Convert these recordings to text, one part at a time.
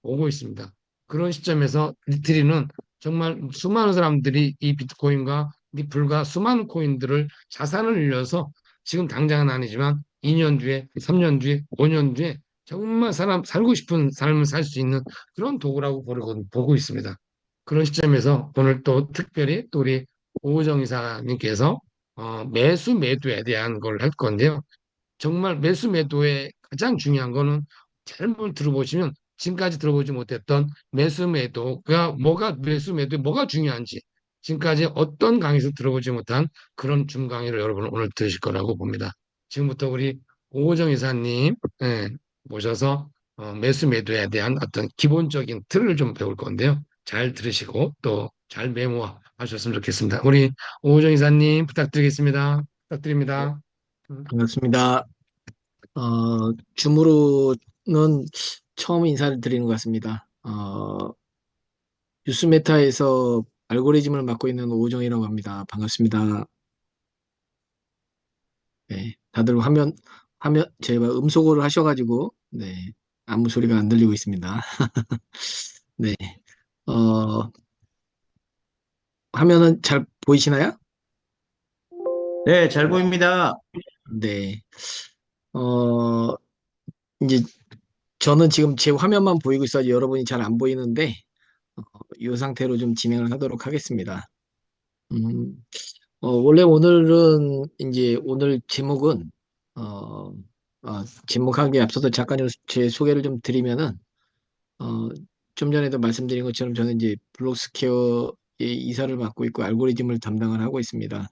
오고 있습니다. 그런 시점에서 리트리는 정말 수많은 사람들이 이 비트코인과 리플과 수많은 코인들을 자산을 늘려서 지금 당장은 아니지만 2년 뒤에, 3년 뒤에, 5년 뒤에 정말 사람 살고 싶은 삶을 살 수 있는 그런 도구라고 보고 있습니다. 그런 시점에서 오늘 또 특별히 또 우리 오우정 이사님께서 매수 매도에 대한 걸 할 건데요. 정말 매수 매도의 가장 중요한 거는 잘못 들어보시면 지금까지 들어보지 못했던 매수 매도가 뭐가 매수 매도에 뭐가 중요한지 지금까지 어떤 강의에서 들어보지 못한 그런 중강의를 여러분 오늘 들으실 거라고 봅니다. 지금부터 우리 오호정 이사님 모셔서 매수 매도에 대한 어떤 기본적인 틀을 좀 배울 건데요. 잘 들으시고 또 잘 메모하셨으면 좋겠습니다. 우리 오호정 이사님 부탁드리겠습니다. 네, 부탁드립니다. 음. 반갑습니다. 줌으로는 처음 인사를 드리는 것 같습니다. 뉴스메타에서 알고리즘을 맡고 있는 오정이라고 합니다. 반갑습니다. 네, 다들 제가 음소거를 하셔가지고, 네, 아무 소리가 안 들리고 있습니다. 네, 어, 화면은 잘 보이시나요? 네, 잘 보입니다. 네, 어, 이제 저는 지금 제 화면만 보이고 있어서 여러분이 잘 안 보이는데, 어, 이 상태로 좀 진행을 하도록 하겠습니다. 음, 원래 오늘은 이제 오늘 제목은 어, 제목하기에 앞서서 잠깐 제 소개를 좀 드리면은 어, 좀 전에도 말씀드린 것처럼 저는 이제 블록스퀘어의 이사를 맡고 있고 알고리즘을 담당을 하고 있습니다.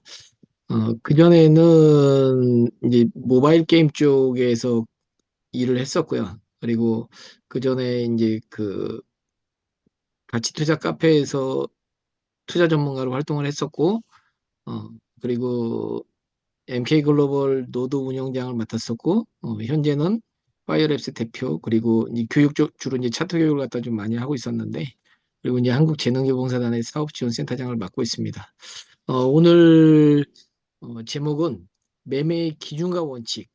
그전에는 이제 모바일 게임 쪽에서 일을 했었고요. 그리고 그전에 이제 그 가치 투자 카페에서 투자 전문가로 활동을 했었고, 어, 그리고 MK 글로벌 노드 운영장을 맡았었고, 현재는 파이어랩스 대표, 그리고 이제 교육 쪽, 주로 이제 차트 교육을 갖다 좀 많이 하고 있었는데, 그리고 이제 한국재능교봉사단의 사업지원센터장을 맡고 있습니다. 오늘 제목은 매매의 기준과 원칙,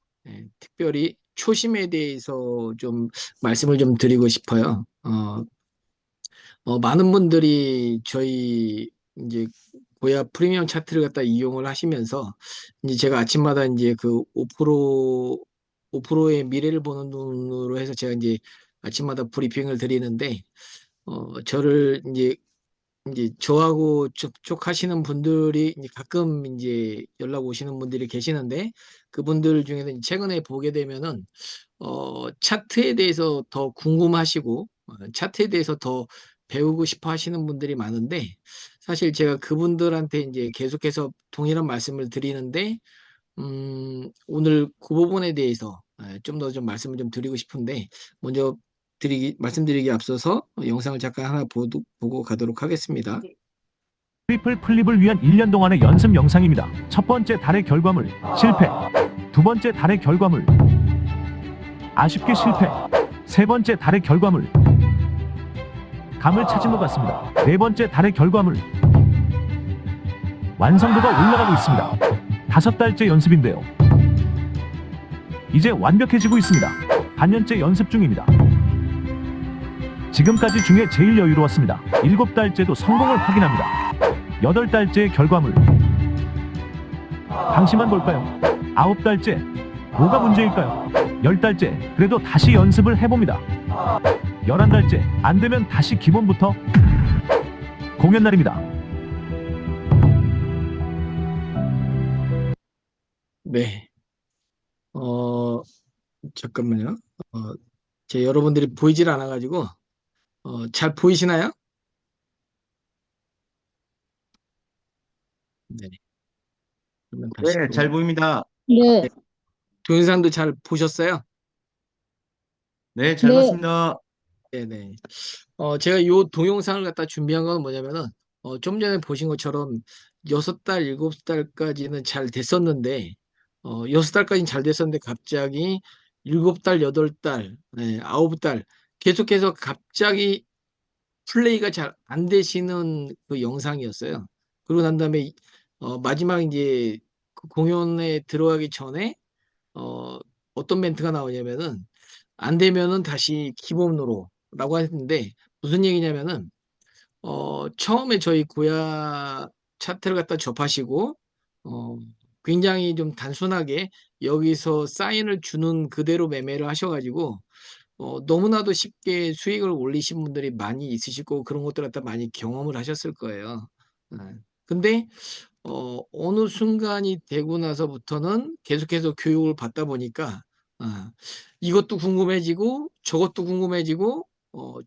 특별히 초심에 대해서 좀 말씀을 좀 드리고 싶어요. 많은 분들이 저희 이제 고야 프리미엄 차트를 갖다 이용을 하시면서 이제 제가 아침마다 이제 그 5%의 미래를 보는 눈으로 해서 제가 이제 아침마다 브리핑을 드리는데 저를 이제 저하고 접촉하시는 분들이 이제 가끔 이제 연락 오시는 분들이 계시는데 그분들 중에는 최근에 보게 되면은 차트에 대해서 더 궁금하시고 차트에 대해서 더 배우고 싶어 하시는 분들이 많은데 사실 제가 그분들한테 이제 계속해서 동일한 말씀을 드리는데 오늘 그 부분에 대해서 좀 더 좀 말씀을 좀 드리고 싶은데 먼저 말씀드리기 앞서서 영상을 잠깐 하나 보고 가도록 하겠습니다. 트리플 플립을 위한 1년 동안의 연습 영상입니다. 첫 번째 달의 결과물 실패. 두 번째 달의 결과물 아쉽게 실패. 세 번째 달의 결과물 감을 찾은 것 같습니다. 네 번째 달의 결과물 완성도가 올라가고 있습니다. 다섯 달째 연습인데요. 이제 완벽해지고 있습니다. 반년째 연습 중입니다. 지금까지 중에 제일 여유로웠습니다. 일곱 달째도 성공을 확인합니다. 여덟 달째의 결과물 방심한 걸까요? 아홉 달째 뭐가 문제일까요? 열 달째 그래도 다시 연습을 해봅니다. 11달째 안되면 다시 기본부터 공연 날입니다. 네. 잠깐만요. 여러분들이 보이질 않아가지고 잘 보이시나요? 네. 그러면 다시 네, 잘 보입니다. 네, 동영상도 잘 보셨어요? 네, 잘 네, 봤습니다. 네네. 제가 이 동영상을 갖다 준비한 건 뭐냐면은, 좀 전에 보신 것처럼 6달, 7달까지는 잘 됐었는데, 6달까지는 잘 됐었는데, 갑자기 7달, 8달, 네, 9달, 계속해서 갑자기 플레이가 잘 안 되시는 그 영상이었어요. 그러고 난 다음에, 마지막 이제 그 공연에 들어가기 전에, 어, 어떤 멘트가 나오냐면은, 안 되면은 다시 기본으로. 라고 했는데 무슨 얘기냐면은 처음에 저희 고야 차트를 갖다 접하시고 어, 굉장히 좀 단순하게 여기서 사인을 주는 그대로 매매를 하셔가지고 너무나도 쉽게 수익을 올리신 분들이 많이 있으실 거고 그런 것들 갖다 많이 경험을 하셨을 거예요. 예. 근데 어느 순간이 되고 나서부터는 계속해서 교육을 받다 보니까 이것도 궁금해지고 저것도 궁금해지고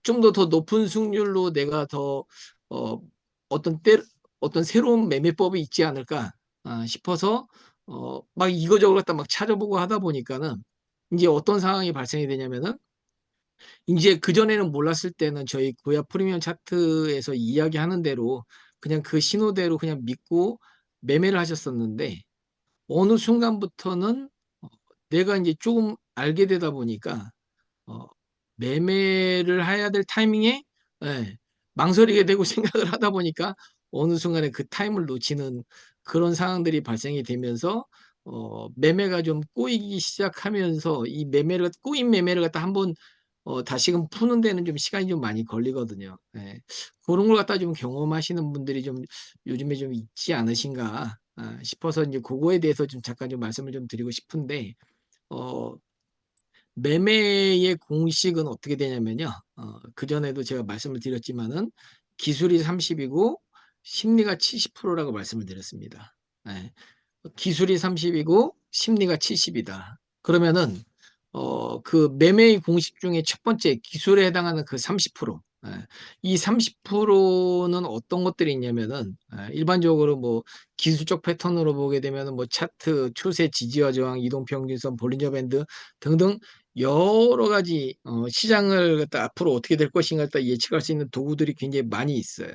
좀 더 높은 승률로 내가 더 어, 어떤 때 어떤 새로운 매매법이 있지 않을까 싶어서 막 이거저거 갖다 막 찾아보고 하다 보니까는 이제 어떤 상황이 발생이 되냐면은 이제 그전에는 몰랐을 때는 저희 고야 프리미엄 차트에서 이야기하는 대로 그냥 그 신호대로 그냥 믿고 매매를 하셨었는데 어느 순간부터는 내가 이제 조금 알게 되다 보니까 어, 매매를 해야 될 타이밍에 예, 망설이게 되고 생각을 하다 보니까 어느 순간에 그 타임을 놓치는 그런 상황들이 발생이 되면서 매매가 좀 꼬이기 시작하면서 이 매매를 꼬인 매매를 갖다 한번 다시금 푸는 데는 좀 시간이 좀 많이 걸리거든요. 예. 그런 걸 갖다 좀 경험하시는 분들이 좀 요즘에 좀 있지 않으신가 싶어서 이제 그거에 대해서 좀 잠깐 좀 말씀을 좀 드리고 싶은데 어, 매매의 공식은 어떻게 되냐면요. 그전에도 제가 말씀을 드렸지만은 기술이 30이고 심리가 70%라고 말씀을 드렸습니다. 예. 기술이 30이고 심리가 70이다. 그러면은 그 매매의 공식 중에 첫 번째 기술에 해당하는 그 30%. 예. 이 30%는 어떤 것들이 있냐면은 일반적으로 뭐 기술적 패턴으로 보게 되면은 뭐 차트, 추세, 지지와 저항, 이동 평균선, 볼린저 밴드 등등 여러 가지 시장을 갖다 앞으로 어떻게 될 것인가 갖다 예측할 수 있는 도구들이 굉장히 많이 있어요.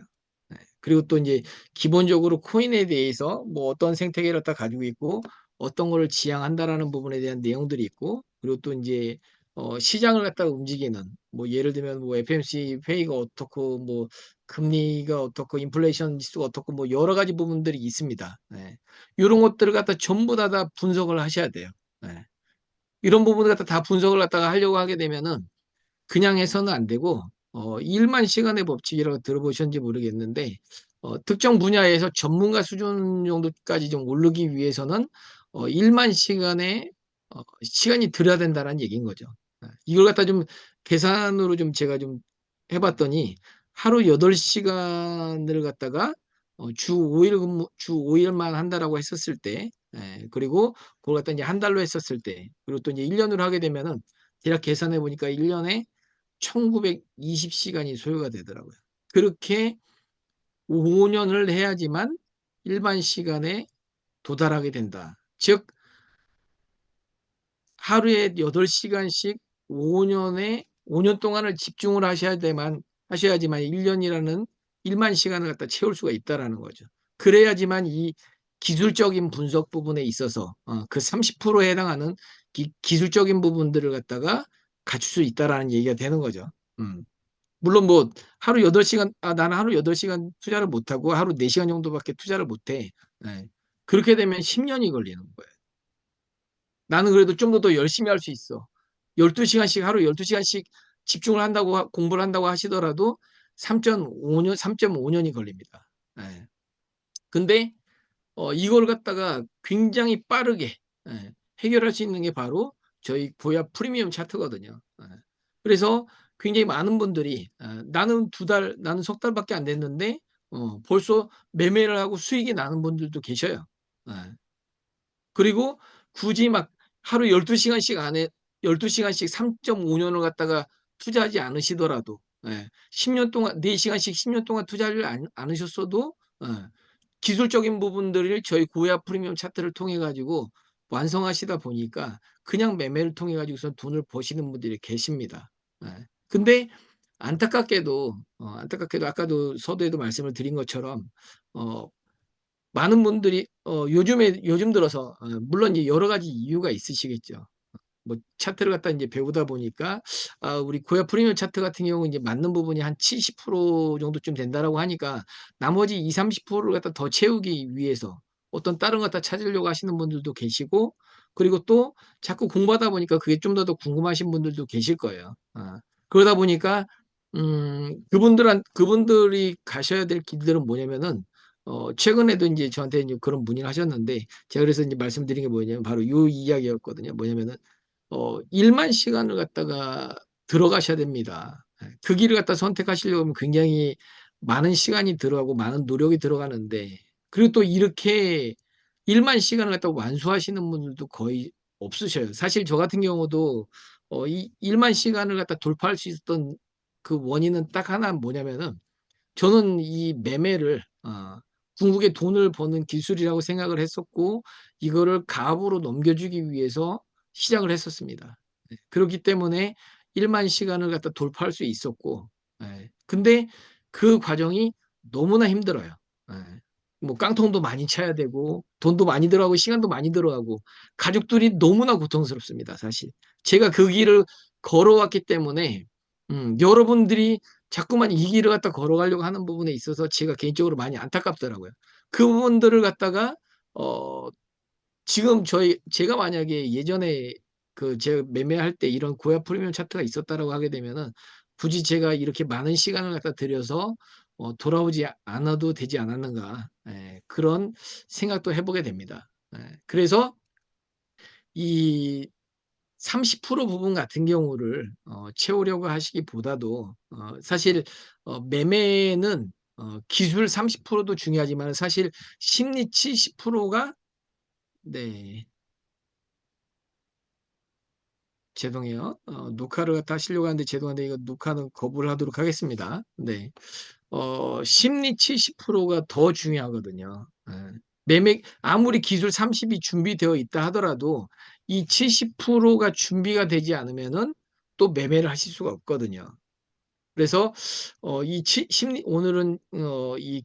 예. 그리고 또 이제 기본적으로 코인에 대해서 뭐 어떤 생태계를 갖다 가지고 있고 어떤 거를 지향한다라는 부분에 대한 내용들이 있고 그리고 또 이제 시장을 갖다가 움직이는 뭐 예를 들면 뭐 FMC 회의가 어떻고 뭐 금리가 어떻고 인플레이션 지수가 어떻고 뭐 여러 가지 부분들이 있습니다. 예. 이런 것들을 갖다 전부 다 분석을 하셔야 돼요. 예. 이런 부분을 갖다 다 분석을 갖다가 하려고 하게 되면은 그냥 해서는 안 되고 1만 시간의 법칙이라고 들어보셨는지 모르겠는데 특정 분야에서 전문가 수준 정도까지 좀 오르기 위해서는 1만 시간의 시간이 들어야 된다는 얘기인 거죠. 이걸 갖다 좀 계산으로 좀 제가 좀 해봤더니 하루 8시간을 갖다가 주 5일 근무, 주 5일만 한다라고 했었을 때, 그리고 그걸 갖다 이제 한 달로 했었을 때, 그리고 또 이제 1년으로 하게 되면은 대략 계산해 보니까 1년에 1920시간이 소요가 되더라고요. 그렇게 5년을 해야지만 일반 시간에 도달하게 된다. 즉, 하루에 8시간씩 5년 동안을 집중을 하셔야지만 1년이라는 1만 시간을 갖다 채울 수가 있다라는 거죠. 그래야지만 이 기술적인 분석 부분에 있어서 그 30%에 해당하는 기술적인 부분들을 갖다가 갖출 수 있다라는 얘기가 되는 거죠. 물론 뭐 하루 8시간 나는 하루 8시간 투자를 못 하고 하루 4시간 정도밖에 투자를 못 해. 예. 그렇게 되면 10년이 걸리는 거예요. 나는 그래도 좀 더 열심히 할 수 있어. 12시간씩 하루 12시간씩 집중을 한다고 공부를 한다고 하시더라도 3.5년이 걸립니다. 예. 근데 이걸 갖다가 굉장히 빠르게 해결할 수 있는 게 바로 저희 고야 프리미엄 차트거든요. 그래서 굉장히 많은 분들이 나는 나는 석 달밖에 안 됐는데 벌써 매매를 하고 수익이 나는 분들도 계셔요. 그리고 굳이 막 하루 12시간씩 안에 12시간씩 3.5년을 갖다가 투자하지 않으시더라도 10년 동안 4시간씩 10년 동안 투자를 않으셨어도 기술적인 부분들을 저희 고야 프리미엄 차트를 통해 가지고 완성하시다 보니까 그냥 매매를 통해 가지고서 돈을 버시는 분들이 계십니다. 근데 안타깝게도 아까도 서두에도 말씀을 드린 것처럼 많은 분들이 요즘 들어서 물론 이제 여러 가지 이유가 있으시겠죠. 뭐 차트를 갖다 이제 배우다 보니까 우리 고야 프리미엄 차트 같은 경우 이제 맞는 부분이 한 70% 정도쯤 된다라고 하니까 나머지 20, 30%를 갖다 더 채우기 위해서 어떤 다른 거 갖다 찾으려고 하시는 분들도 계시고 그리고 또 자꾸 공부하다 보니까 그게 좀 더 궁금하신 분들도 계실 거예요. 그러다 보니까 그분들이 가셔야 될 길들은 뭐냐면은, 최근에도 이제 저한테 이제 그런 문의를 하셨는데, 제가 그래서 이제 말씀드린 게 뭐냐면, 바로 요 이야기였거든요. 뭐냐면은, 1만 시간을 갖다가 들어가셔야 됩니다. 예, 그 길을 갖다 선택하시려면 굉장히 많은 시간이 들어가고 많은 노력이 들어가는데, 그리고 또 이렇게 1만 시간을 갖다가 완수하시는 분들도 거의 없으셔요. 사실 저 같은 경우도 이 1만 시간을 갖다 돌파할 수 있었던 그 원인은 딱 하나 뭐냐면은, 저는 이 매매를 궁극의 돈을 버는 기술이라고 생각을 했었고, 이거를 가업으로 넘겨주기 위해서 시작을 했었습니다. 네, 그렇기 때문에 1만 시간을 갖다 돌파할 수 있었고, 근데 그 과정이 너무나 힘들어요. 예, 뭐 깡통도 많이 쳐야 되고, 돈도 많이 들어가고, 시간도 많이 들어가고, 가족들이 너무나 고통스럽습니다, 사실. 제가 그 길을 걸어왔기 때문에, 여러분들이 자꾸만 이 길을 갖다 걸어가려고 하는 부분에 있어서 제가 개인적으로 많이 안타깝더라고요. 그 부분들을 갖다가 어 지금 제가 만약에 예전에 그 제가 매매할 때 이런 고야 프리미엄 차트가 있었다라고 하게 되면은 굳이 제가 이렇게 많은 시간을 갖다 들여서 돌아오지 않아도 되지 않았는가, 그런 생각도 해보게 됩니다. 그래서 이 30% 부분 같은 경우를 채우려고 하시기보다도 사실 매매는 기술 30%도 중요하지만 사실 심리 70%가, 네, 죄송해요. 녹화를 갖다 하시려고 하는데 죄송한데 이거 녹화는 거부를 하도록 하겠습니다. 네. 심리 70%가 더 중요하거든요. 아무리 기술 30이 준비되어 있다 하더라도 이 70%가 준비가 되지 않으면은 또 매매를 하실 수가 없거든요. 그래서 오늘은 이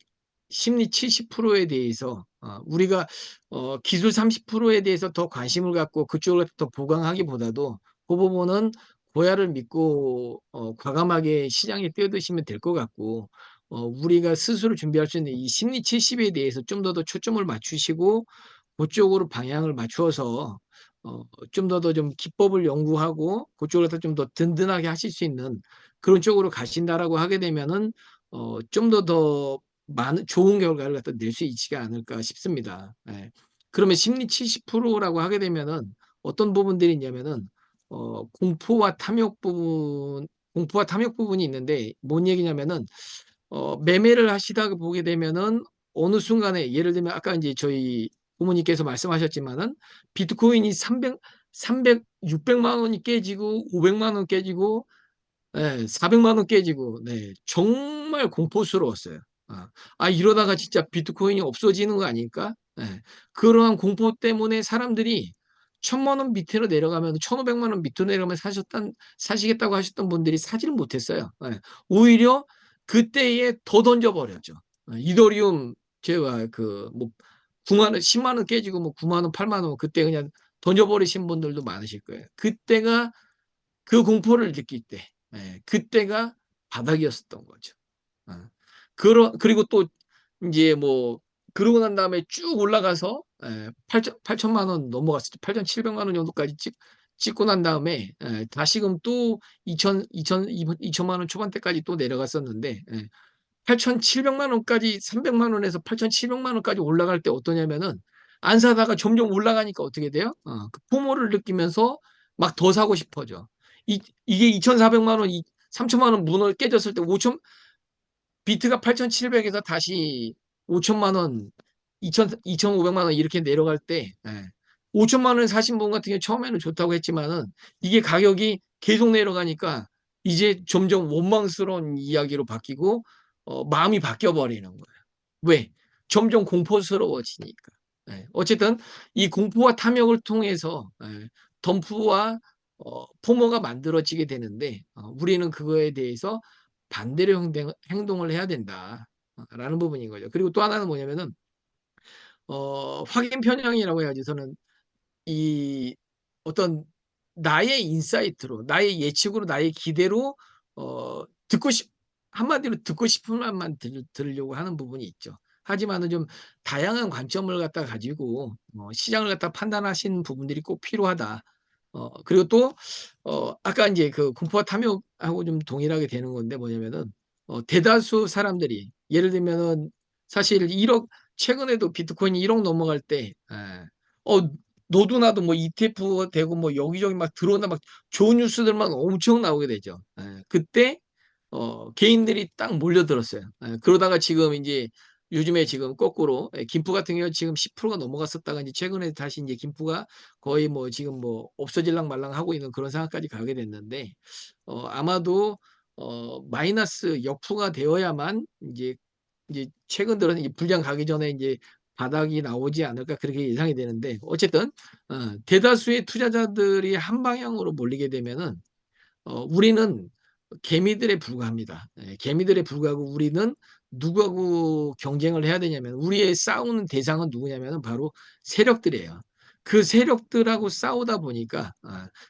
심리 70%에 대해서 우리가 기술 30%에 대해서 더 관심을 갖고 그쪽을 더 보강하기보다도 그 부분은 고야를 믿고 과감하게 시장에 뛰어드시면 될 것 같고, 우리가 스스로 준비할 수 있는 이 심리 70에 대해서 좀 더 초점을 맞추시고 그쪽으로 방향을 맞추어서 좀 더 좀 기법을 연구하고 그쪽에서 좀 더 든든하게 하실 수 있는 그런 쪽으로 가신다라고 하게 되면은 좀 더 많은 좋은 결과를 갖다 낼 수 있지가 않을까 싶습니다. 예. 그러면 심리 70%라고 하게 되면은 어떤 부분들이 있냐면은 공포와 탐욕 부분이 있는데 뭔 얘기냐면은 매매를 하시다가 보게 되면은 어느 순간에 예를 들면 아까 이제 저희 부모님께서 말씀하셨지만은 비트코인이 600만 원이 깨지고 500만 원 깨지고 400만 원 깨지고, 네, 정말 공포스러웠어요. 이러다가 진짜 비트코인이 없어지는 거 아닐까? 그러한 공포 때문에 사람들이 1000만 원 밑으로 내려가면 1500만 원 밑으로 내려가면 사시겠다고 하셨던 분들이 사지를 못했어요. 오히려 그때에 더 던져버렸죠. 이더리움 제가 뭐 9만 원, 10만 원 깨지고 뭐 9만 원, 8만 원 그때 그냥 던져버리신 분들도 많으실 거예요. 그때가 그 공포를 느낄 때, 그때가 바닥이었었던 거죠. 그리고 또 이제 뭐 그러고 난 다음에 쭉 올라가서 8천만 원 넘어갔을 때 8,700만 원 정도까지 찍고 난 다음에 다시금 또 2천만 원 초반대까지 또 내려갔었는데 8,700만 원까지 300만 원에서 8,700만 원까지 올라갈 때 어떠냐면은 안 사다가 점점 올라가니까 어떻게 돼요? 그 포모를 느끼면서 막 더 사고 싶어져. 이게 2,400만 원, 3천만 원 문어 깨졌을 때 비트가 8,700에서 다시 5천만 원, 2,500만 원 이렇게 내려갈 때 5천만 원 사신 분 같은 경우 처음에는 좋다고 했지만은 이게 가격이 계속 내려가니까 이제 점점 원망스러운 이야기로 바뀌고 마음이 바뀌어 버리는 거예요. 왜? 점점 공포스러워지니까. 어쨌든 이 공포와 탐욕을 통해서 덤프와 포모가 만들어지게 되는데 우리는 그거에 대해서 반대로 행동을 해야 된다라는 부분인 거죠. 그리고 또 하나는 뭐냐면은 확인 편향이라고 해야지. 저는 이 어떤 나의 인사이트로, 나의 예측으로, 나의 기대로 어, 듣고 싶 한마디로 듣고 싶은 말만 들으려고 하는 부분이 있죠. 하지만은 좀 다양한 관점을 갖다 가지고 시장을 갖다 판단하시는 부분들이 꼭 필요하다. 그리고 또 아까 이제 그 공포와 탐욕하고 좀 동일하게 되는 건데 뭐냐면은 대다수 사람들이 예를 들면은 사실 1억 최근에도 비트코인이 1억 넘어갈 때 너도 나도 뭐 ETF 되고 뭐 여기저기 막 들어온다 막 좋은 뉴스들만 엄청 나오게 되죠. 그때 개인들이 딱 몰려들었어요. 그러다가 지금 이제 요즘에 지금 거꾸로 김프 같은 경우 지금 10%가 넘어갔었다가 이제 최근에 다시 이제 김프가 거의 뭐 지금 뭐 없어질랑 말랑 하고 있는 그런 상황까지 가게 됐는데 아마도 마이너스 역프가 되어야만 이제 최근 들어서 이제 불량 가기 전에 이제 바닥이 나오지 않을까 그렇게 예상이 되는데 어쨌든 대다수의 투자자들이 한 방향으로 몰리게 되면은 우리는 개미들에 불과합니다. 개미들에 불과하고 우리는 누구하고 경쟁을 해야 되냐면 우리의 싸우는 대상은 누구냐면 바로 세력들이에요. 그 세력들하고 싸우다 보니까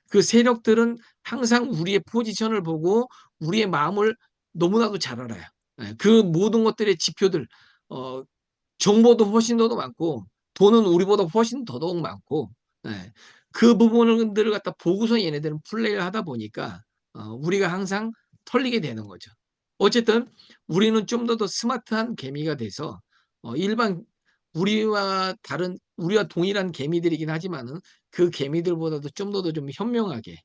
그 세력들은 항상 우리의 포지션을 보고 우리의 마음을 너무나도 잘 알아요. 그 모든 것들의 지표들 어, 정보도 훨씬 더 많고 돈은 우리보다 훨씬 더더욱 많고 그 부분들을 갖다 보고서 얘네들은 플레이를 하다 보니까 우리가 항상 털리게 되는 거죠. 어쨌든 우리는 좀 더 스마트한 개미가 돼서 일반 우리와 동일한 개미들이긴 하지만은 그 개미들보다도 좀 더 좀 현명하게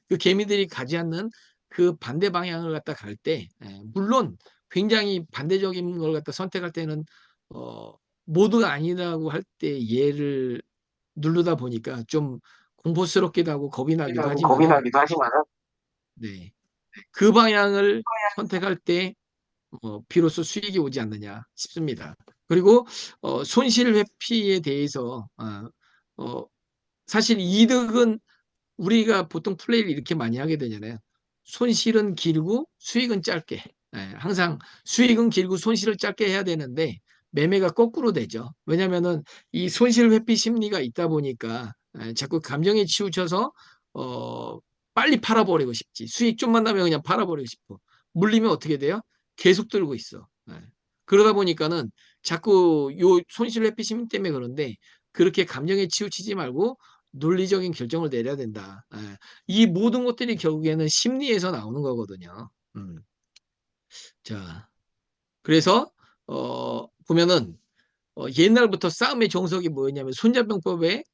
그 개미들이 가지 않는 그 반대 방향을 갖다 갈 때 물론 굉장히 반대적인 걸 갖다 선택할 때는 모두가 아니라고 할 때 얘를 누르다 보니까 좀 공포스럽기도 하고 겁이 나기도 하지만은 네. 그 방향을 선택할 때 비로소 수익이 오지 않느냐 싶습니다. 그리고 손실 회피에 대해서 어, 사실 이득은 우리가 보통 플레이를 이렇게 많이 하게 되잖아요. 손실은 길고 수익은 짧게. 항상 수익은 길고 손실을 짧게 해야 되는데 매매가 거꾸로 되죠. 왜냐면은 이 손실 회피 심리가 있다 보니까 자꾸 감정에 치우쳐서 어, 빨리 팔아버리고 싶지. 수익 좀만 나면 그냥 팔아버리고 싶어. 물리면 어떻게 돼요? 계속 들고 있어. 그러다 보니까는 자꾸 요 손실 회피 심리 때문에 그런데 그렇게 감정에 치우치지 말고 논리적인 결정을 내려야 된다. 이 모든 것들이 결국에는 심리에서 나오는 거거든요. 자, 그래서 보면은 옛날부터 싸움의 정석이 뭐였냐면 손자병법에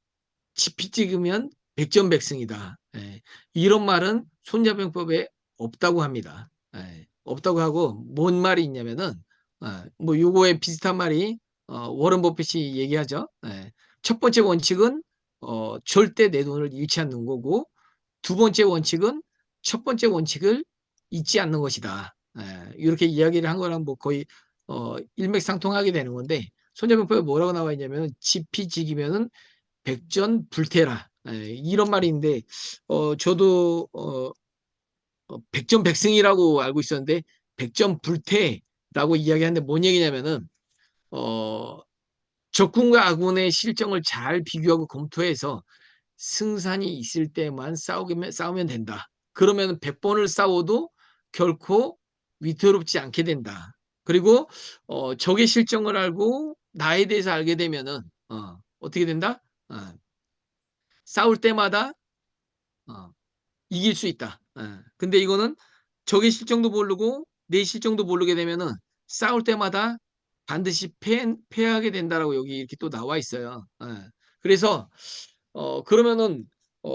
지피 찍으면 백전백승이다. 이런 말은 손자병법에 없다고 합니다. 없다고 하고 뭔 말이 있냐면은 뭐 요거에 비슷한 말이 워런 버핏이 얘기하죠. 첫 번째 원칙은 절대 내 돈을 잃지 않는 거고 두 번째 원칙은 첫 번째 원칙을 잊지 않는 것이다. 이렇게 이야기를 한 거랑 뭐 거의 일맥상통하게 되는 건데 손자병법에 뭐라고 나와 있냐면 지피지기면은 백전불태라 이런 말이 있는데 저도 백전백승이라고 알고 있었는데 백전불태라고 이야기하는데 뭔 얘기냐면은 어, 적군과 아군의 실정을 잘 비교하고 검토해서 승산이 있을 때만 싸우면 된다. 그러면 100번을 싸워도 결코 위태롭지 않게 된다. 그리고 적의 실정을 알고 나에 대해서 알게 되면은 어떻게 된다? 어, 싸울 때마다 어, 이길 수 있다. 근데 이거는 적의 실정도 모르고 내 실정도 모르게 되면은 싸울 때마다 반드시 패하게 된다라고 여기 이렇게 또 나와 있어요. 그래서 그러면은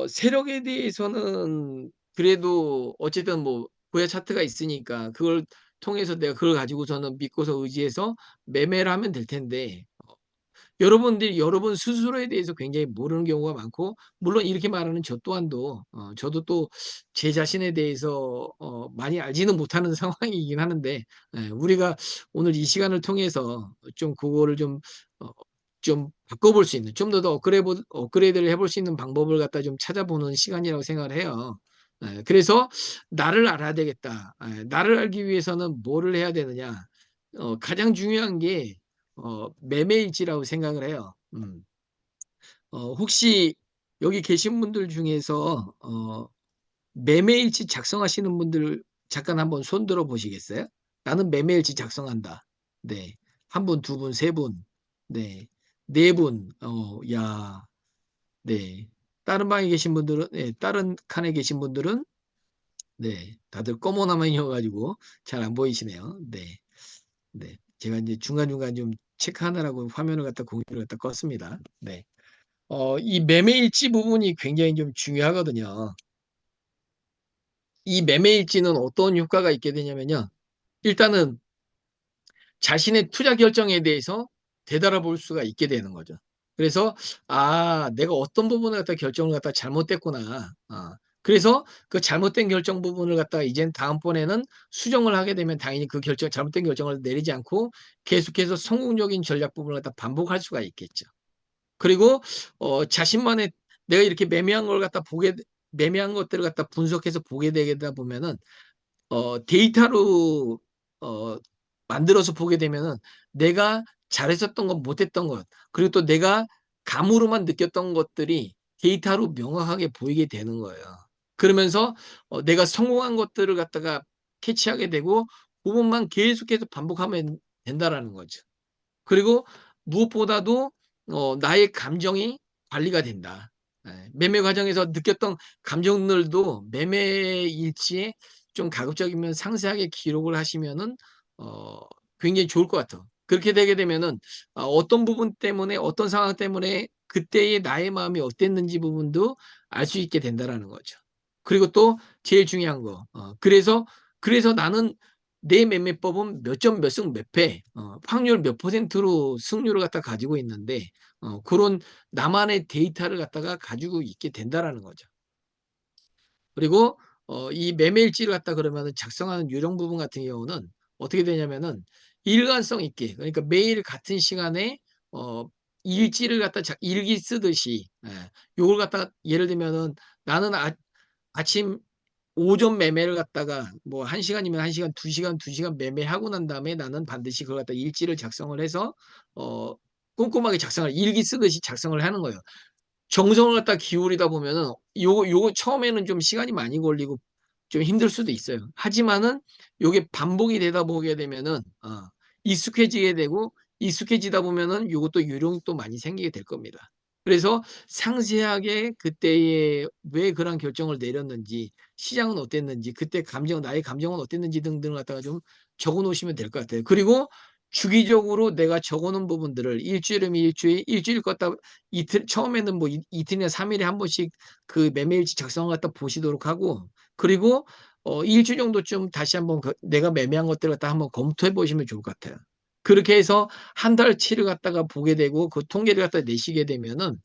세력에 대해서는 그래도 어쨌든 뭐 고야 차트가 있으니까 그걸 통해서 내가 그걸 가지고서는 믿고서 의지해서 매매를 하면 될 텐데 여러분들이 여러분 스스로에 대해서 굉장히 모르는 경우가 많고 물론 이렇게 말하는 저 또한도 저도 또 제 자신에 대해서 많이 알지는 못하는 상황이긴 하는데 우리가 오늘 이 시간을 통해서 좀 그거를 좀 바꿔볼 수 있는 좀 더 업그레이드를 해볼 수 있는 방법을 갖다 좀 찾아보는 시간이라고 생각을 해요. 그래서 나를 알아야 되겠다. 나를 알기 위해서는 뭐를 해야 되느냐. 가장 중요한 게 매매일지라고 생각을 해요. 혹시 여기 계신 분들 중에서 매매일지 작성하시는 분들 잠깐 한번 손 들어 보시겠어요? 나는 매매일지 작성한다. 네. 한 분, 두 분, 세 분. 네. 네 분. 야. 네. 다른 방에 계신 분들은, 다른 칸에 계신 분들은, 네, 다들 검은 화면이어가지고 잘 안 보이시네요. 네, 네. 제가 이제 중간중간 좀 체크하느라고 화면을 갖다 공유를 갖다 껐습니다. 네. 이 매매일지 부분이 굉장히 좀 중요하거든요. 이 매매일지는 어떤 효과가 있게 되냐면요. 일단은 자신의 투자 결정에 대해서 되돌아볼 수가 있게 되는 거죠. 그래서 내가 어떤 부분을 갖다 결정을 갖다 잘못됐구나. 그래서 그 잘못된 결정 부분을 갖다가 이젠 다음번에는 수정을 하게 되면 당연히 그 잘못된 결정을 내리지 않고 계속해서 성공적인 전략 부분을 갖다 반복할 수가 있겠죠. 그리고 자신만의 내가 이렇게 매매한 걸 갖다 매매한 것들을 갖다 분석해서 보게 되다 보면은 데이터로 만들어서 보게 되면은 내가 잘했었던 것, 못했던 것, 그리고 또 내가 감으로만 느꼈던 것들이 데이터로 명확하게 보이게 되는 거예요. 그러면서 내가 성공한 것들을 갖다가 캐치하게 되고 부분만 계속해서 반복하면 된다라는 거죠. 그리고 무엇보다도 나의 감정이 관리가 된다. 매매 과정에서 느꼈던 감정들도 매매 일지에 좀 가급적이면 상세하게 기록을 하시면은 굉장히 좋을 것 같아요. 그렇게 되게 되면은 어떤 부분 때문에 어떤 상황 때문에 그때의 나의 마음이 어땠는지 부분도 알 수 있게 된다라는 거죠. 그리고 또 제일 중요한 거 그래서 나는 내 매매법은 몇 점 몇 승 몇 패, 확률 몇 %로 승률을 갖다 가지고 있는데 그런 나만의 데이터를 갖다가 가지고 있게 된다라는 거죠. 그리고 이 매매일지를 갖다 그러면 작성하는 요령 부분 같은 경우는 어떻게 되냐면은 일관성 있게 그러니까 매일 같은 시간에 일지를 갖다 일기 쓰듯이 요걸 갖다가 예를 들면은 나는 아침 오전 매매를 갖다가 뭐 1시간이면 1시간, 2시간, 2시간 매매하고 난 다음에 나는 반드시 그걸 갖다 일지를 작성을 해서 꼼꼼하게 일기 쓰듯이 작성을 하는 거예요. 정성을 갖다 기울이다 보면은 요거 처음에는 좀 시간이 많이 걸리고 좀 힘들 수도 있어요. 하지만은 요게 반복이 되다 보게 되면은 익숙해지게 되고 익숙해지다 보면은 요것도 요령이 또 많이 생기게 될 겁니다. 그래서 상세하게 그때에 왜 그런 결정을 내렸는지, 시장은 어땠는지, 그때 나의 감정은 어땠는지 등등을 갖다가 좀 적어 놓으시면 될 것 같아요. 그리고 주기적으로 내가 적어 놓은 부분들을 일주일이면 일주일 껐다 처음에는 뭐 이틀이나 3일에 한 번씩 그 매매일지 작성을 갖다 보시도록 하고 그리고 일주일 정도쯤 다시 한번 내가 매매한 것들을 갖다 한번 검토해 보시면 좋을 것 같아요. 그렇게 해서 한 달치를 갖다가 보게 되고 그 통계를 갖다 내시게 되면은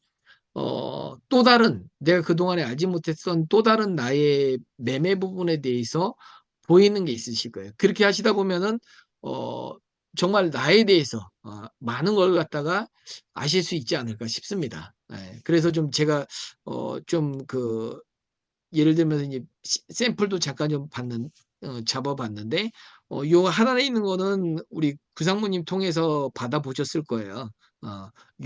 또 다른 내가 그동안에 알지 못했던 또 다른 나의 매매 부분에 대해서 보이는 게 있으실 거예요. 그렇게 하시다 보면은 정말 나에 대해서 많은 걸 갖다가 아실 수 있지 않을까 싶습니다. 그래서 좀 제가 좀 예를 들면 이제 샘플도 잠깐 좀 잡아봤는데 요 하단에 있는 거는 우리 구상무님 통해서 받아보셨을 거예요.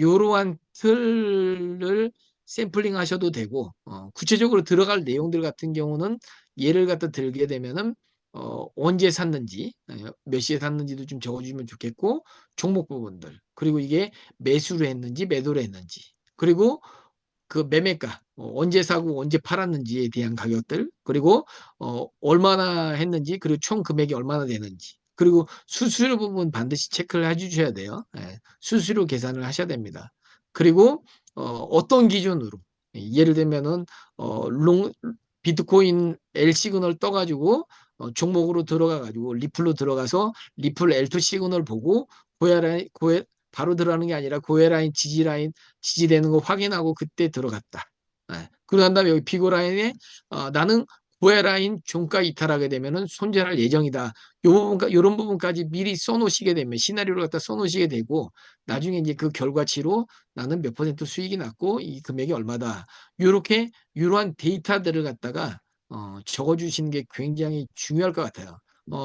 요러한 틀을 샘플링 하셔도 되고 구체적으로 들어갈 내용들 같은 경우는 예를 갖다 들게 되면은 언제 샀는지 몇 시에 샀는지도 좀 적어주시면 좋겠고 종목 부분들 그리고 이게 매수를 했는지 매도를 했는지 그리고 그 매매가 언제 사고 언제 팔았는지에 대한 가격들 그리고 얼마나 했는지 그리고 총 금액이 얼마나 되는지 그리고 수수료 부분 반드시 체크를 해주셔야 돼요. 수수료 계산을 하셔야 됩니다. 그리고 어떤 기준으로 예를 들면은 비트코인 L 시그널 떠가지고 종목으로 들어가가지고 리플로 들어가서 리플 L2 시그널 보고 바로 들어가는 게 아니라 고해라인 지지되는 거 확인하고 그때 들어갔다. 그러고 난 다음에 여기 피고 라인에 나는 고해라인 종가 이탈하게 되면은 손절할 예정이다. 요런 부분까지 미리 써놓으시게 되면 시나리오를 갖다 써놓으시게 되고 나중에 이제 그 결과치로 나는 몇 % 수익이 났고 이 금액이 얼마다. 이러한 데이터들을 갖다가 적어주시는 게 굉장히 중요할 것 같아요.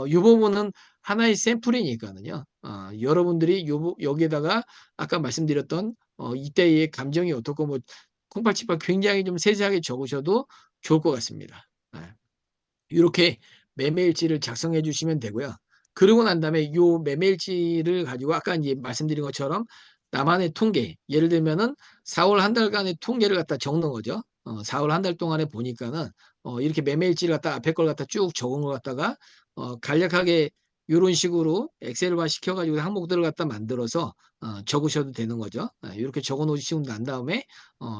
이 부분은 하나의 샘플이니까는요. 여러분들이 여기에다가 아까 말씀드렸던 이때의 감정이 어떻고 뭐 콩팥치팥 굉장히 좀 세세하게 적으셔도 좋을 것 같습니다. 이렇게 매매일지를 작성해 주시면 되고요. 그러고 난 다음에 이 매매일지를 가지고 아까 이제 말씀드린 것처럼 나만의 통계, 예를 들면은 4월 한 달간의 통계를 갖다 적는 거죠. 4월 한 달 동안에 보니까는 이렇게 매매일지를 갖다 앞에 걸 갖다 쭉 적은 걸 갖다가 간략하게 이런 식으로 엑셀화 시켜가지고 항목들을 갖다 만들어서 적으셔도 되는 거죠. 이렇게 적어 놓으시고 난 다음에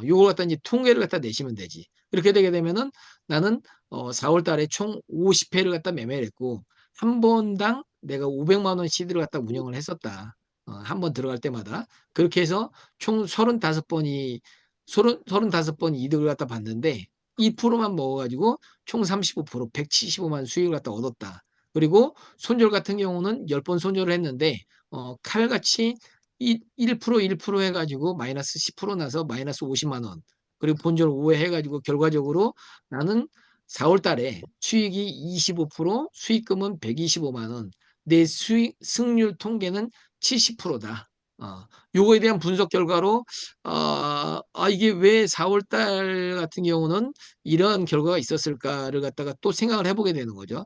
요걸 갖다 이제 통계를 갖다 내시면 되지. 이렇게 되게 되면은 나는 4월 달에 총 50회를 갖다 매매를 했고 한 번당 내가 500만 원 CD를 갖다 운영을 했었다. 한 번 들어갈 때마다 그렇게 해서 총 35번이 35번 이득을 갖다 봤는데 2%만 먹어가지고 총 35% 175만 수익을 갖다 얻었다. 그리고 손절 같은 경우는 10번 손절을 했는데 칼같이 1% 해가지고 마이너스 10% 나서 마이너스 50만 원. 그리고 본절 5회 해가지고 결과적으로 나는 4월 달에 수익이 25%, 수익금은 125만 원. 내 승률 통계는 70%다. 요거에 대한 분석 결과로 이게 왜 4월 달 같은 경우는 이런 결과가 있었을까를 갖다가 또 생각을 해보게 되는 거죠.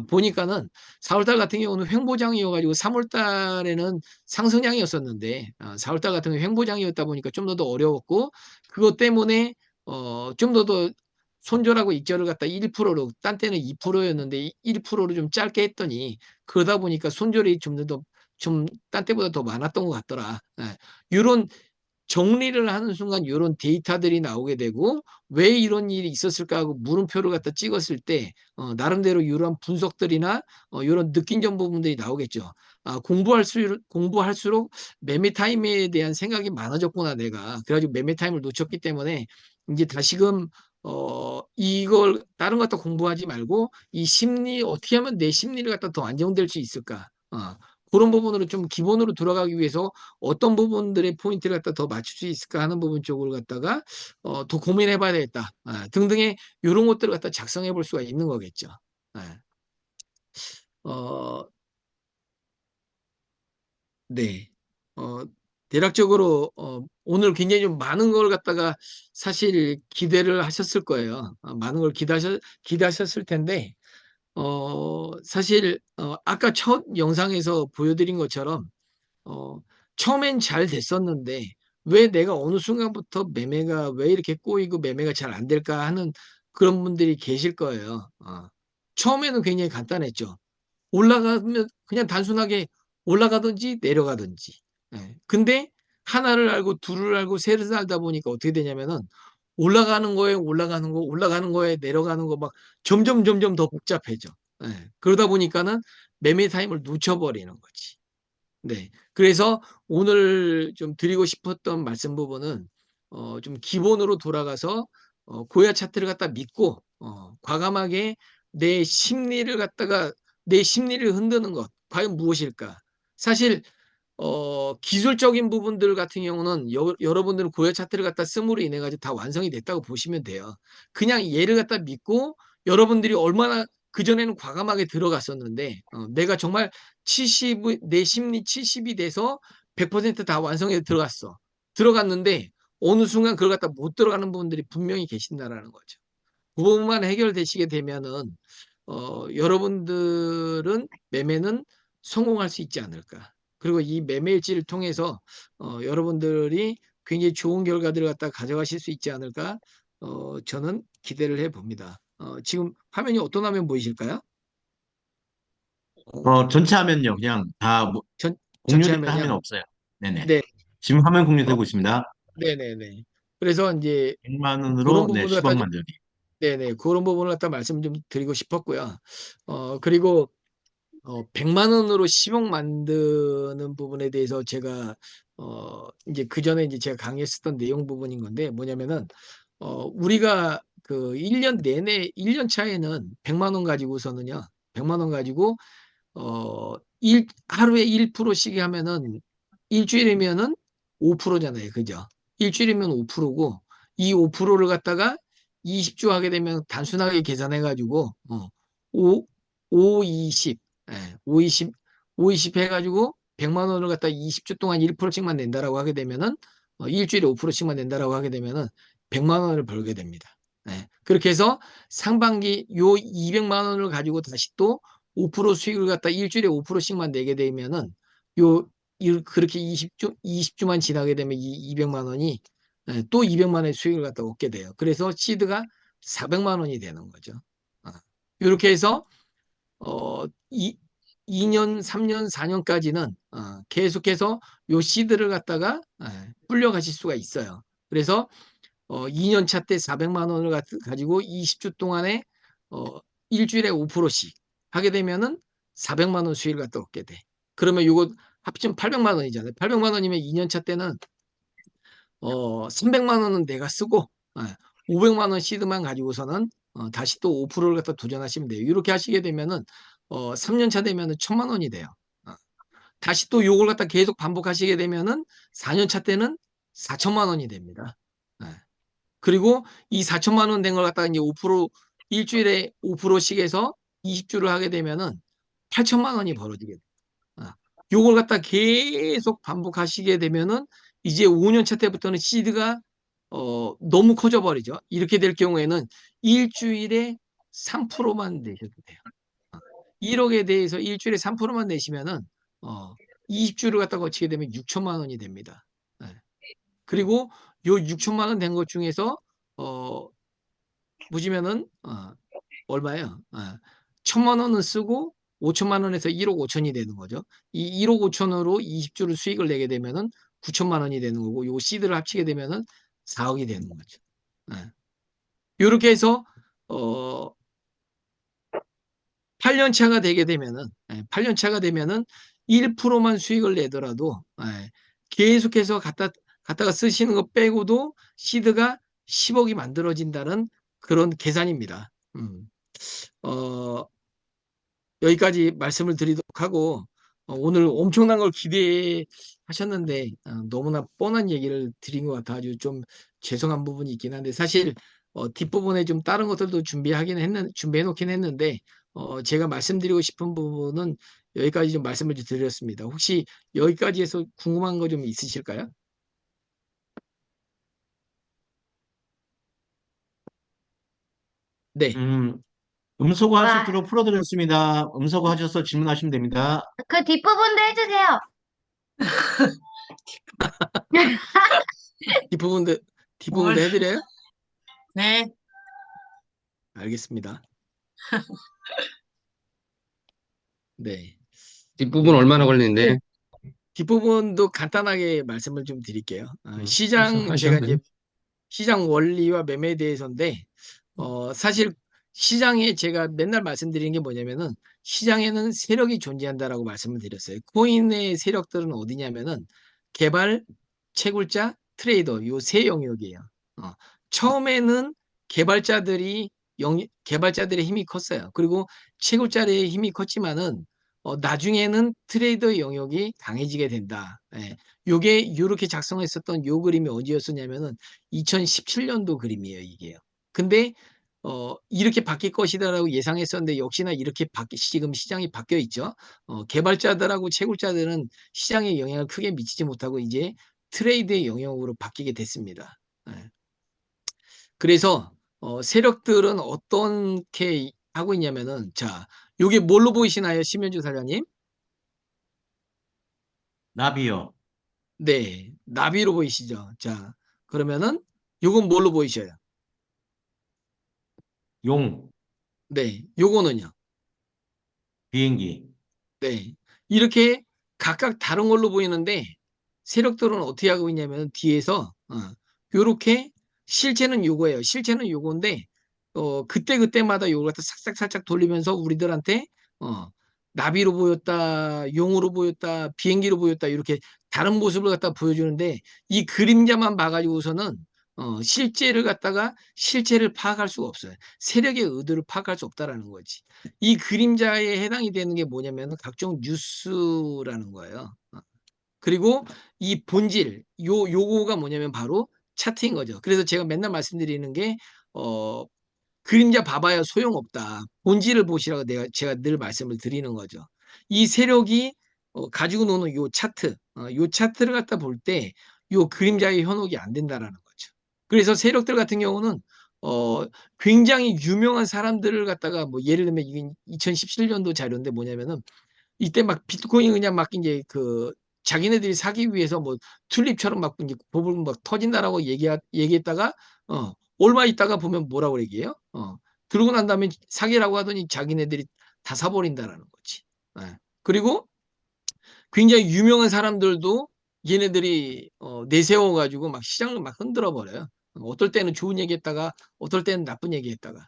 보니까는 4월 달 같은 경우는 횡보장이어가지고 3월 달에는 상승장이었었는데 4월 달 같은 경우 횡보장이었다 보니까 좀 더 어려웠고 그것 때문에 좀 더 손절하고 익절을 갖다 1%로 딴 때는 2%였는데 1%로 좀 짧게 했더니 그러다 보니까 손절이 좀 딴 때보다 더 많았던 것 같더라. 이런 정리를 하는 순간 이런 데이터들이 나오게 되고 왜 이런 일이 있었을까 하고 물음표를 갖다 찍었을 때 나름대로 이러한 분석들이나 이런 느낀 점 부분들이 나오겠죠. 공부할수록 매매 타임에 대한 생각이 많아졌구나 내가. 그래가지고 매매 타임을 놓쳤기 때문에 이제 다시금 이걸 다른 것 갖다 공부하지 말고 이 심리 어떻게 하면 내 심리를 갖다 더 안정될 수 있을까? 그런 부분으로 좀 기본으로 들어가기 위해서 어떤 부분들의 포인트를 갖다 더 맞출 수 있을까 하는 부분 쪽으로 갖다가 더 고민해 봐야 되겠다. 등등의 이런 것들을 갖다 작성해 볼 수가 있는 거겠죠. 네. 대략적으로 오늘 굉장히 좀 많은 걸 갖다가 사실 기대를 하셨을 거예요. 많은 걸 기대하셨을 텐데 사실 아까 첫 영상에서 보여드린 것처럼 처음엔 잘 됐었는데 왜 내가 어느 순간부터 매매가 왜 이렇게 꼬이고 매매가 잘 안 될까 하는 그런 분들이 계실 거예요. 처음에는 굉장히 간단했죠. 올라가면 그냥 단순하게 올라가든지 내려가든지. 근데 하나를 알고 둘을 알고 셋을 알다 보니까 어떻게 되냐면은 올라가는 거에 내려가는 거 막 점점 더 복잡해져. 그러다 보니까는 매매 타임을 놓쳐버리는 거지. 네. 그래서 오늘 좀 드리고 싶었던 말씀 부분은 좀 기본으로 돌아가서 고야 차트를 갖다 믿고 과감하게 내 심리를 흔드는 것 과연 무엇일까? 사실 기술적인 부분들 같은 경우는 여러분들은 고야 차트를 갖다 씀으로 인해 가지고 다 완성이 됐다고 보시면 돼요. 그냥 얘를 갖다 믿고 여러분들이 얼마나 그전에는 과감하게 들어갔었는데 내가 정말 내 심리 70이 돼서 100%다 완성해 들어갔어. 들어갔는데 어느 순간 그걸 갖다 못 들어가는 부분들이 분명히 계신다라는 거죠. 그 부분만 해결되시게 되면은 여러분들은 매매는 성공할 수 있지 않을까. 그리고 이 매매일지를 통해서 여러분들이 굉장히 좋은 결과들을 갖다 가져가실 수 있지 않을까 저는 기대를 해봅니다. 지금 화면이 어떤 화면 보이실까요? 전체 화면요. 그냥 다 전체 공유된 화면이요? 화면 없어요. 네네. 네, 지금 화면 공유되고 있습니다. 네네네. 그래서 이제 100만 그런 원으로 부분을 수박 갖다 만들기. 네네 그런 부분을 갖다 말씀 좀 드리고 싶었고요. 그리고 100만 원으로 10억 만드는 부분에 대해서 제가 이제 그전에 이제 제가 강의했었던 내용 부분인 건데 뭐냐면은 우리가 그 1년 내내 1년 차에는 100만 원 가지고서는요. 100만 원 가지고 하루에 1%씩 하면은 일주일이면은 5%잖아요. 그죠? 일주일이면 5%고 이 5%를 갖다가 20주 하게 되면 단순하게 계산해 가지고 5, 20, 5, 20 해가지고 100만 원을 갖다 20주 동안 1%씩만 낸다라고 하게 되면은 일주일에 5%씩만 낸다라고 하게 되면은 100만 원을 벌게 됩니다. 그렇게 해서 상반기 요 200만 원을 가지고 다시 또 5% 수익을 갖다 일주일에 5%씩만 내게 되면은 그렇게 20주만 지나게 되면 이 200만 원이 또 200만 원의 수익을 갖다 얻게 돼요. 그래서 시드가 400만 원이 되는 거죠. 이렇게 해서 어, 2년, 3년, 4년까지는 계속해서 요 시드를 갖다가 불려가실 수가 있어요. 그래서 2년 차 때 400만 원을 가지고 20주 동안에 일주일에 5%씩 하게 되면은 400만 원 수익을 갖다 얻게 돼. 그러면 요거 합치면 800만 원이잖아요. 800만 원이면 2년 차 때는 300만 원은 내가 쓰고 500만 원 시드만 가지고서는 다시 또 5%를 갖다 도전하시면 돼요. 이렇게 하시게 되면은 3년 차 되면은 1000만 원이 돼요. 다시 또 요걸 갖다 계속 반복하시게 되면은 4년 차 때는 4천만 원이 됩니다. 그리고 이 4천만 원 된 걸 갖다가 이제 5% 일주일에 5%씩 해서 20주를 하게 되면은 8천만 원이 벌어지게 돼요. 요걸 갖다 계속 반복하시게 되면은 이제 5년 차 때부터는 시드가 너무 커져 버리죠. 이렇게 될 경우에는 일주일에 3%만 내셔도 돼요. 1억에 대해서 일주일에 3%만 내시면은 20주를 갖다 거치게 되면 6천만 원이 됩니다. 그리고 요 6천만 원 된 것 중에서 보시면은 얼마예요? 1000만 원은 쓰고 5천만 원에서 1억 5천이 되는 거죠. 이 1억 5천으로 20주를 수익을 내게 되면은 9천만 원이 되는 거고 요 시드를 합치게 되면은 4억이 되는 거죠. 요렇게 해서 8년 차가 되게 되면은 8년 차가 되면은 1%만 수익을 내더라도 계속해서 갖다가 쓰시는 거 빼고도 시드가 10억이 만들어진다는 그런 계산입니다. 여기까지 말씀을 드리도록 하고 오늘 엄청난 걸 기대하셨는데 너무나 뻔한 얘기를 드린 것 같아 가지고 좀 죄송한 부분이 있긴 한데 사실 뒷부분에 좀 다른 것들도 준비해 놓긴 했는데 제가 말씀드리고 싶은 부분은 여기까지 좀 말씀을 드렸습니다. 혹시 여기까지 해서 궁금한 거 좀 있으실까요? 네. 음소거 할 수 와. 있도록 풀어드렸습니다. 음소거 하셔서 질문하시면 됩니다. 그 뒷부분도 해주세요. 뒷부분도 해드려요? 네. 알겠습니다. 네. 뒷부분 얼마나 걸리는데? 뒷부분도 간단하게 말씀을 좀 드릴게요. 시장, 하셔도 제가 돼요. 이제 시장 원리와 매매에 대해서인데, 사실 시장에 제가 맨날 말씀드리는 게 뭐냐면은 시장에는 세력이 존재한다라고 말씀을 드렸어요. 코인의 세력들은 어디냐면은 개발, 채굴자, 트레이더 요 세 영역이에요. 처음에는 개발자들의 힘이 컸어요. 그리고 채굴자들의 힘이 컸지만은 나중에는 트레이더 영역이 강해지게 된다. 요게 요렇게 작성했었던 요 그림이 어디였었냐면은 2017년도 그림이에요, 이게요. 근데 이렇게 바뀔 것이다라고 예상했었는데 역시나 이렇게 지금 시장이 바뀌어 있죠. 개발자들하고 채굴자들은 시장에 영향을 크게 미치지 못하고 이제 트레이드의 영역으로 바뀌게 됐습니다. 그래서 세력들은 어떻게 하고 있냐면은 자, 요게 뭘로 보이시나요, 심현주 사장님? 나비요. 네, 나비로 보이시죠? 자, 그러면은 요건 뭘로 보이셔요? 용. 네, 요거는요? 비행기. 네, 이렇게 각각 다른 걸로 보이는데 세력들은 어떻게 하고 있냐면 뒤에서 요렇게 실체는 요거예요. 실체는 요건데 그때마다 요걸 갖다 싹싹 살짝 돌리면서 우리들한테 나비로 보였다, 용으로 보였다, 비행기로 보였다 이렇게 다른 모습을 갖다 보여주는데 이 그림자만 봐가지고서는 실체를 파악할 수가 없어요. 세력의 의도를 파악할 수 없다라는 거지. 이 그림자에 해당이 되는 게 뭐냐면 각종 뉴스라는 거예요. 그리고 이 본질, 요거가 뭐냐면 바로 차트인 거죠. 그래서 제가 맨날 말씀드리는 게, 그림자 봐봐야 소용없다. 본질을 보시라고 제가 늘 말씀을 드리는 거죠. 이 세력이 가지고 노는 요 차트, 요 차트를 갖다 볼 때 요 그림자의 현혹이 안 된다라는 거죠. 그래서 세력들 같은 경우는 굉장히 유명한 사람들을 갖다가 뭐 예를 들면 이게 2017년도 자료인데 뭐냐면은 이때 막 비트코인이 그냥 막 이제 자기네들이 사기 위해서 뭐 튤립처럼 막 이제 보불 막 터진다라고 얘기했다가 얼마 있다가 보면 뭐라고 얘기해요? 그러고 난 다음에 사기라고 하더니 자기네들이 다 사버린다라는 거지. 그리고 굉장히 유명한 사람들도 얘네들이 내세워 가지고 막 시장을 막 흔들어 버려요. 어떨 때는 좋은 얘기했다가 어떨 때는 나쁜 얘기했다가.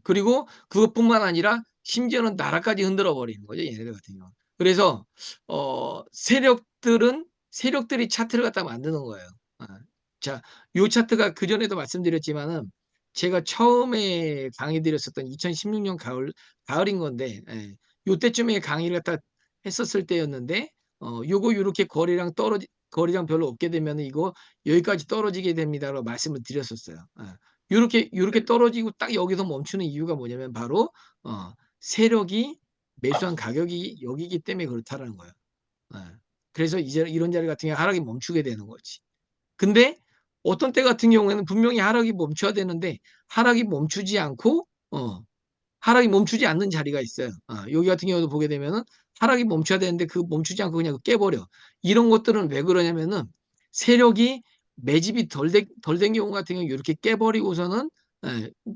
그리고 그것뿐만 아니라 심지어는 나라까지 흔들어 버리는 거죠, 얘네들 같은 경우는. 그래서 세력들이 차트를 갖다 만드는 거예요. 자, 요 차트가 그전에도 말씀드렸지만은 제가 처음에 강의 드렸었던 2016년 가을인 건데, 요때쯤에 강의를 갖다 했었을 때였는데, 요렇게 거리랑 별로 없게 되면 이거 여기까지 떨어지게 됩니다라고 말씀을 드렸었어요. 요렇게 떨어지고 딱 여기서 멈추는 이유가 뭐냐면 바로 세력이 매수한 가격이 여기기 때문에 그렇다라는 거예요. 그래서 이제 이런 자리 같은 경우 하락이 멈추게 되는 거지. 근데 어떤 때 같은 경우에는 분명히 하락이 멈춰야 되는데 하락이 멈추지 않고 하락이 멈추지 않는 자리가 있어요. 여기 같은 경우도 보게 되면은 하락이 멈춰야 되는데 그 멈추지 않고 그냥 깨버려. 이런 것들은 왜 그러냐면은 세력이 매집이 덜 된 경우 같은 경우 이렇게 깨버리고서는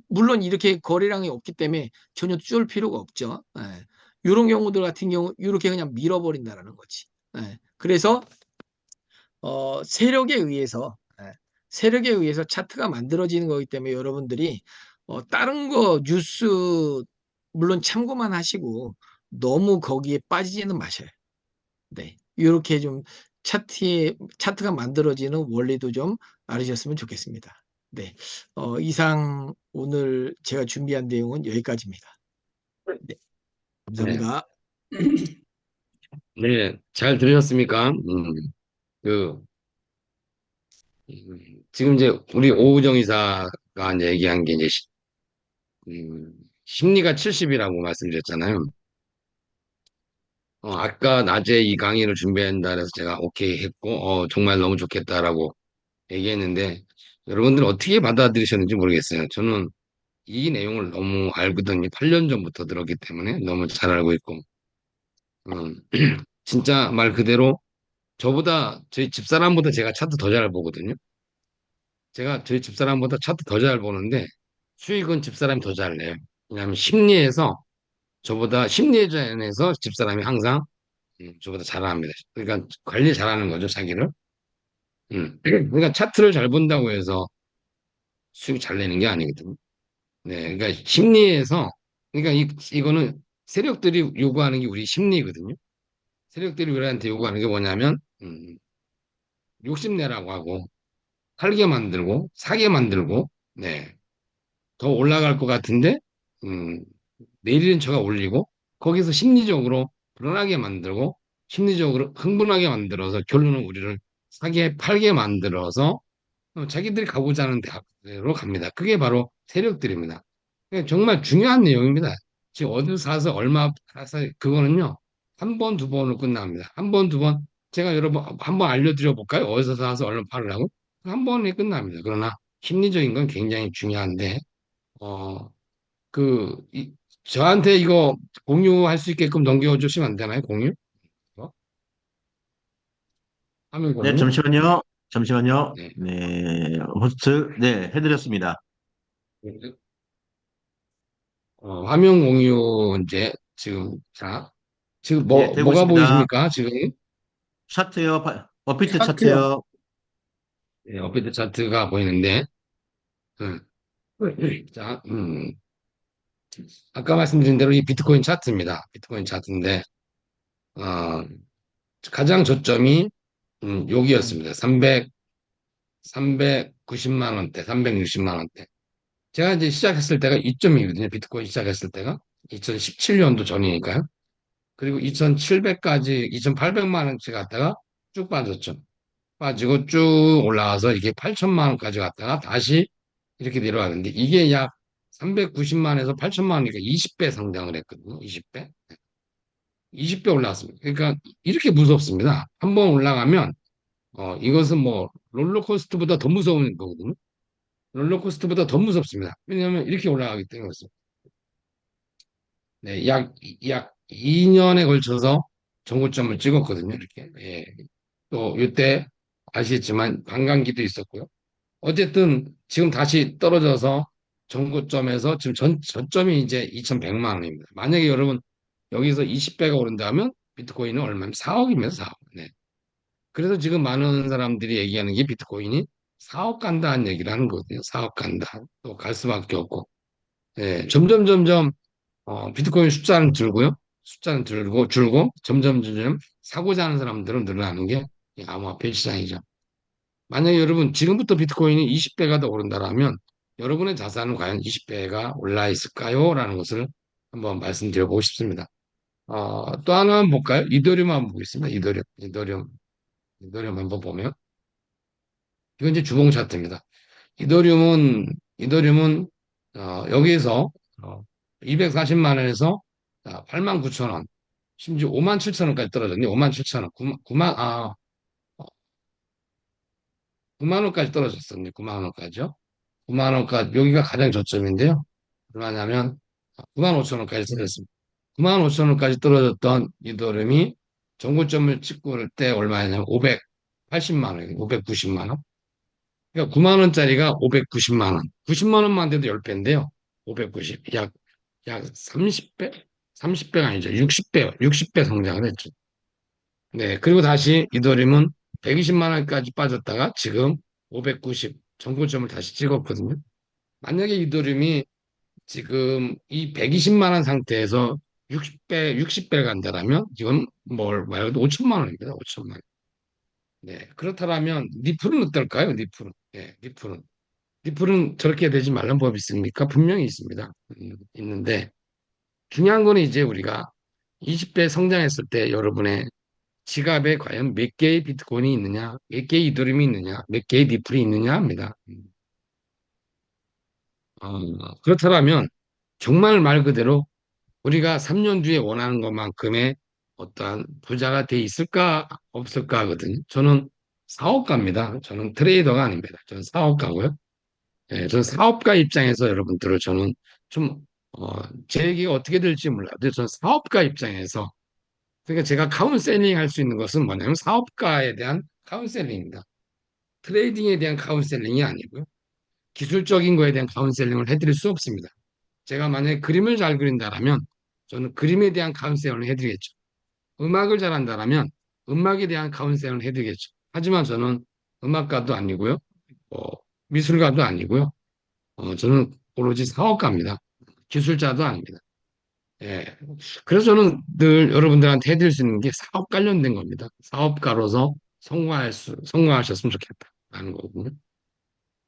물론 이렇게 거래량이 없기 때문에 전혀 쫄 필요가 없죠. 이런 경우들 같은 경우 이렇게 그냥 밀어버린다라는 거지. 그래서 세력에 의해서 차트가 만들어지는 거기 때문에 여러분들이 다른 거 뉴스 물론 참고만 하시고 너무 거기에 빠지지는 마셔요. 네. 이렇게 좀 차트가 만들어지는 원리도 좀 알으셨으면 좋겠습니다. 네. 이상 오늘 제가 준비한 내용은 여기까지입니다. 네. 감사합니다. 네, 잘 들으셨습니까? 그, 지금 이제 우리 오우정 이사가 이제 얘기한 게 이제 심리가 70이라고 말씀드렸잖아요. 아까 낮에 이 강의를 준비한다 그래서 제가 오케이 했고, 정말 너무 좋겠다라고 얘기했는데, 여러분들 어떻게 받아들이셨는지 모르겠어요. 저는 이 내용을 너무 알거든요. 8년 전부터 들었기 때문에 너무 잘 알고 있고, 음, 진짜 말 그대로 저보다 저희 집사람보다 제가 차트 더 잘 보거든요. 제가 저희 집사람보다 차트 더 잘 보는데 수익은 집사람이 더 잘 내요. 왜냐하면 심리전에서 집사람이 항상 저보다 잘합니다. 그러니까 관리 잘하는 거죠, 자기를. 그러니까 차트를 잘 본다고 해서 수익 잘 내는 게 아니거든요. 네, 그러니까 그러니까 이거는 세력들이 요구하는 게 우리 심리거든요. 세력들이 우리한테 요구하는 게 뭐냐면, 욕심내라고 하고, 팔게 만들고, 사게 만들고, 네, 더 올라갈 것 같은데, 음, 내리는 척가 올리고, 거기서 심리적으로 불안하게 만들고, 심리적으로 흥분하게 만들어서 결론은 우리를 사게, 팔게 만들어서 자기들이 가고자 하는 대로 갑니다. 그게 바로 세력들입니다. 그러니까 정말 중요한 내용입니다. 지금 어디서 사서 얼마 사서 그거는요. 한 번, 두 번으로 끝납니다. 한 번, 두 번. 제가 여러분 한번 알려드려 볼까요? 어디서 사서 얼마 팔으라고? 한 번에 끝납니다. 그러나 심리적인 건 굉장히 중요한데, 어, 저한테 이거 공유할 수 있게끔 넘겨주시면 안 되나요? 공유? 화면 네, 공유? 잠시만요. 잠시만요. 네. 네, 호스트, 네, 해드렸습니다. 화면 공유 이제 지금 예, 되고 뭐가 있습니다. 보이십니까? 지금 차트요, 어피트 차트요. 차트요. 네, 업데이트 차트가 보이는데, 음, 자, 아까 말씀드린 대로 이 비트코인 차트입니다. 비트코인 차트인데, 어, 가장 저점이 여기였습니다. 390만 원대, 360만 원대. 제가 이제 시작했을 때가 이점이거든요. 비트코인 시작했을 때가 2017년도 전이니까요. 그리고 2700까지 2800만 원치 갔다가 쭉 빠졌죠. 빠지고 쭉 올라와서 이게 8천만 원까지 갔다가 다시 이렇게 내려가는데 이게 약 390만에서 8천만 원이니까 20배 성장을 했거든요. 20배. 20배 올라왔습니다. 그러니까 이렇게 무섭습니다. 한 번 올라가면 이것은 뭐 롤러코스터보다 더 무서운 거거든요. 롤러코스터보다 더 무섭습니다. 왜냐하면 이렇게 올라가기 때문에 그렇습니다. 네, 약 2년에 걸쳐서 정고점을 찍었거든요. 이렇게. 예. 또 이때 아시겠지만 관광기도 있었고요. 어쨌든 지금 다시 떨어져서 전고점에서 지금 전점이 이제 2,100만 원입니다. 만약에 여러분 여기서 20배가 오른다면 비트코인은 얼마면 4억이면 4억. 네. 그래서 지금 많은 사람들이 얘기하는 게 비트코인이 4억 간다는 얘기를 하는 거거든요. 4억 간다. 또 갈 수밖에 없고. 예, 점점 비트코인 숫자는 줄고요. 숫자는 줄고 점점 사고자 하는 사람들은 늘어나는 게 이 암호화폐 시장이죠. 만약에 여러분 지금부터 비트코인이 20배가 더 오른다라면 여러분의 자산은 과연 20배가 올라 있을까요? 라는 것을 한번 말씀드려보고 싶습니다. 또 하나 한번 볼까요? 이더리움 한번 보겠습니다. 이더리움 한번 보면 이건 이제 주봉 차트입니다. 이더리움은 여기에서 240만 원에서 8만 9천 원, 심지어 5만 7천 원까지 떨어졌네요. 5만 7천 원, 9만 원까지 떨어졌었네요. 9만 원까지요. 9만 원까지 여기가 가장 저점인데요. 얼마냐면 9만 5천 원까지 떨어졌습니다. 9만 5천 원까지 떨어졌던 이더리움이 정고점을 찍고 올 때 얼마냐면 580만 원이에요. 590만 원. 그러니까 9만 원짜리가 590만 원. 90만 원만 돼도 10배인데요. 590. 약 30배? 30배가 아니죠. 60배, 60배 성장을 했죠. 네. 그리고 다시 이더리움은 120만 원까지 빠졌다가 지금 590 정고점을 다시 찍었거든요. 만약에 이더리움이 지금 이 120만 원 상태에서 60배를 간다라면 이건 뭘 말해도 5천만 원입니다. 5천만 원. 네. 그렇다면 니플은 어떨까요? 니플은. 네, 니플은 저렇게 되지 말란 법이 있습니까? 분명히 있습니다. 있는데 중요한 거는 이제 우리가 20배 성장했을 때 여러분의 지갑에 과연 몇 개의 비트코인이 있느냐, 몇 개의 이더리움이 있느냐, 몇 개의 니플이 있느냐 합니다. 그렇다면 정말 말 그대로 우리가 3년 뒤에 원하는 것만큼의 어떠한 부자가 돼 있을까 없을까 하거든요. 저는 사업가입니다. 저는 트레이더가 아닙니다. 저는 사업가고요. 예, 저는 사업가 입장에서 여러분들을 저는 좀, 제 얘기가 어떻게 될지 몰라도 저는 사업가 입장에서 그러니까 제가 카운셀링 할 수 있는 것은 뭐냐면 사업가에 대한 카운셀링입니다. 트레이딩에 대한 카운셀링이 아니고요. 기술적인 거에 대한 카운셀링을 해드릴 수 없습니다. 제가 만약에 그림을 잘 그린다라면 저는 그림에 대한 카운셀링을 해드리겠죠. 음악을 잘한다라면 음악에 대한 카운셀링을 해드리겠죠. 하지만 저는 음악가도 아니고요. 미술가도 아니고요. 저는 오로지 사업가입니다. 기술자도 아닙니다. 예. 그래서 저는 늘 여러분들한테 해드릴 수 있는 게 사업 관련된 겁니다. 사업가로서 성공하셨으면 좋겠다라는 거거든요.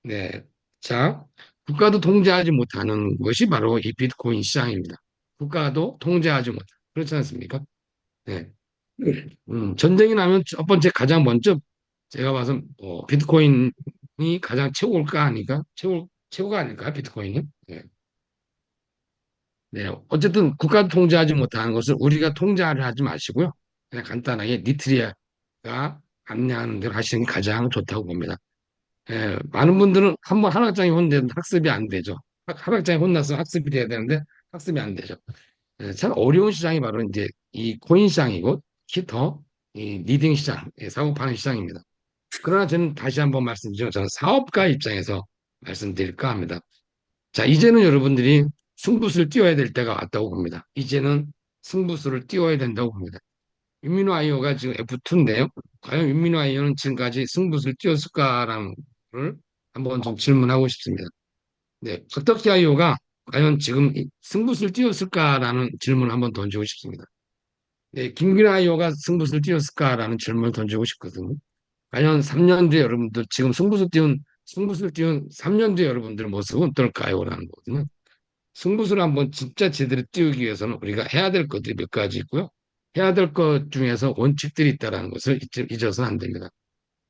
네. 자, 국가도 통제하지 못하는 것이 바로 이 비트코인 시장입니다. 국가도 통제하지 못하. 그렇지 않습니까? 네. 전쟁이 나면 첫 번째 가장 먼저 제가 봐서 비트코인이 가장 최고일까 아닌가? 최고가 아닐까? 비트코인이? 네. 네, 어쨌든 국가 통제하지 못하는 것을 우리가 통제하려 하지 마시고요. 그냥 간단하게 니트리아가 안내하는 대로 하시는 게 가장 좋다고 봅니다. 예, 많은 분들은 한번 한학장에 혼내도 학습이 안 되죠. 한학장에 혼나서 학습이 돼야 되는데 학습이 안 되죠. 예, 참 어려운 시장이 바로 이제 이 코인 시장이고 히터, 이 리딩 시장, 사고 파는 시장입니다. 그러나 저는 다시 한번 말씀드리면 저는 사업가 입장에서 말씀드릴까 합니다. 자, 이제는 여러분들이 승부수를 띄워야 될 때가 왔다고 봅니다. 이제는 승부수를 띄워야 된다고 봅니다. 윤민호 아이오가 지금 F2인데요. 과연 윤민호 아이오는 지금까지 승부수를 띄웠을까라는 걸 한번 좀 질문하고 싶습니다. 네, 박덕기 아이오가 과연 지금 승부수를 띄웠을까라는 질문을 한번 던지고 싶습니다. 네, 김규래 아이오가 승부수를 띄웠을까라는 질문을 던지고 싶거든요. 과연 3년 뒤에 여러분들 지금 승부수를 띄운 3년 뒤에 여러분들 모습은 어떨까요? 라는 거거든요. 승부수를 한번 진짜 제대로 띄우기 위해서는 우리가 해야 될 것들이 몇 가지 있고요. 해야 될 것 중에서 원칙들이 있다는 것을 잊어서는 안 됩니다.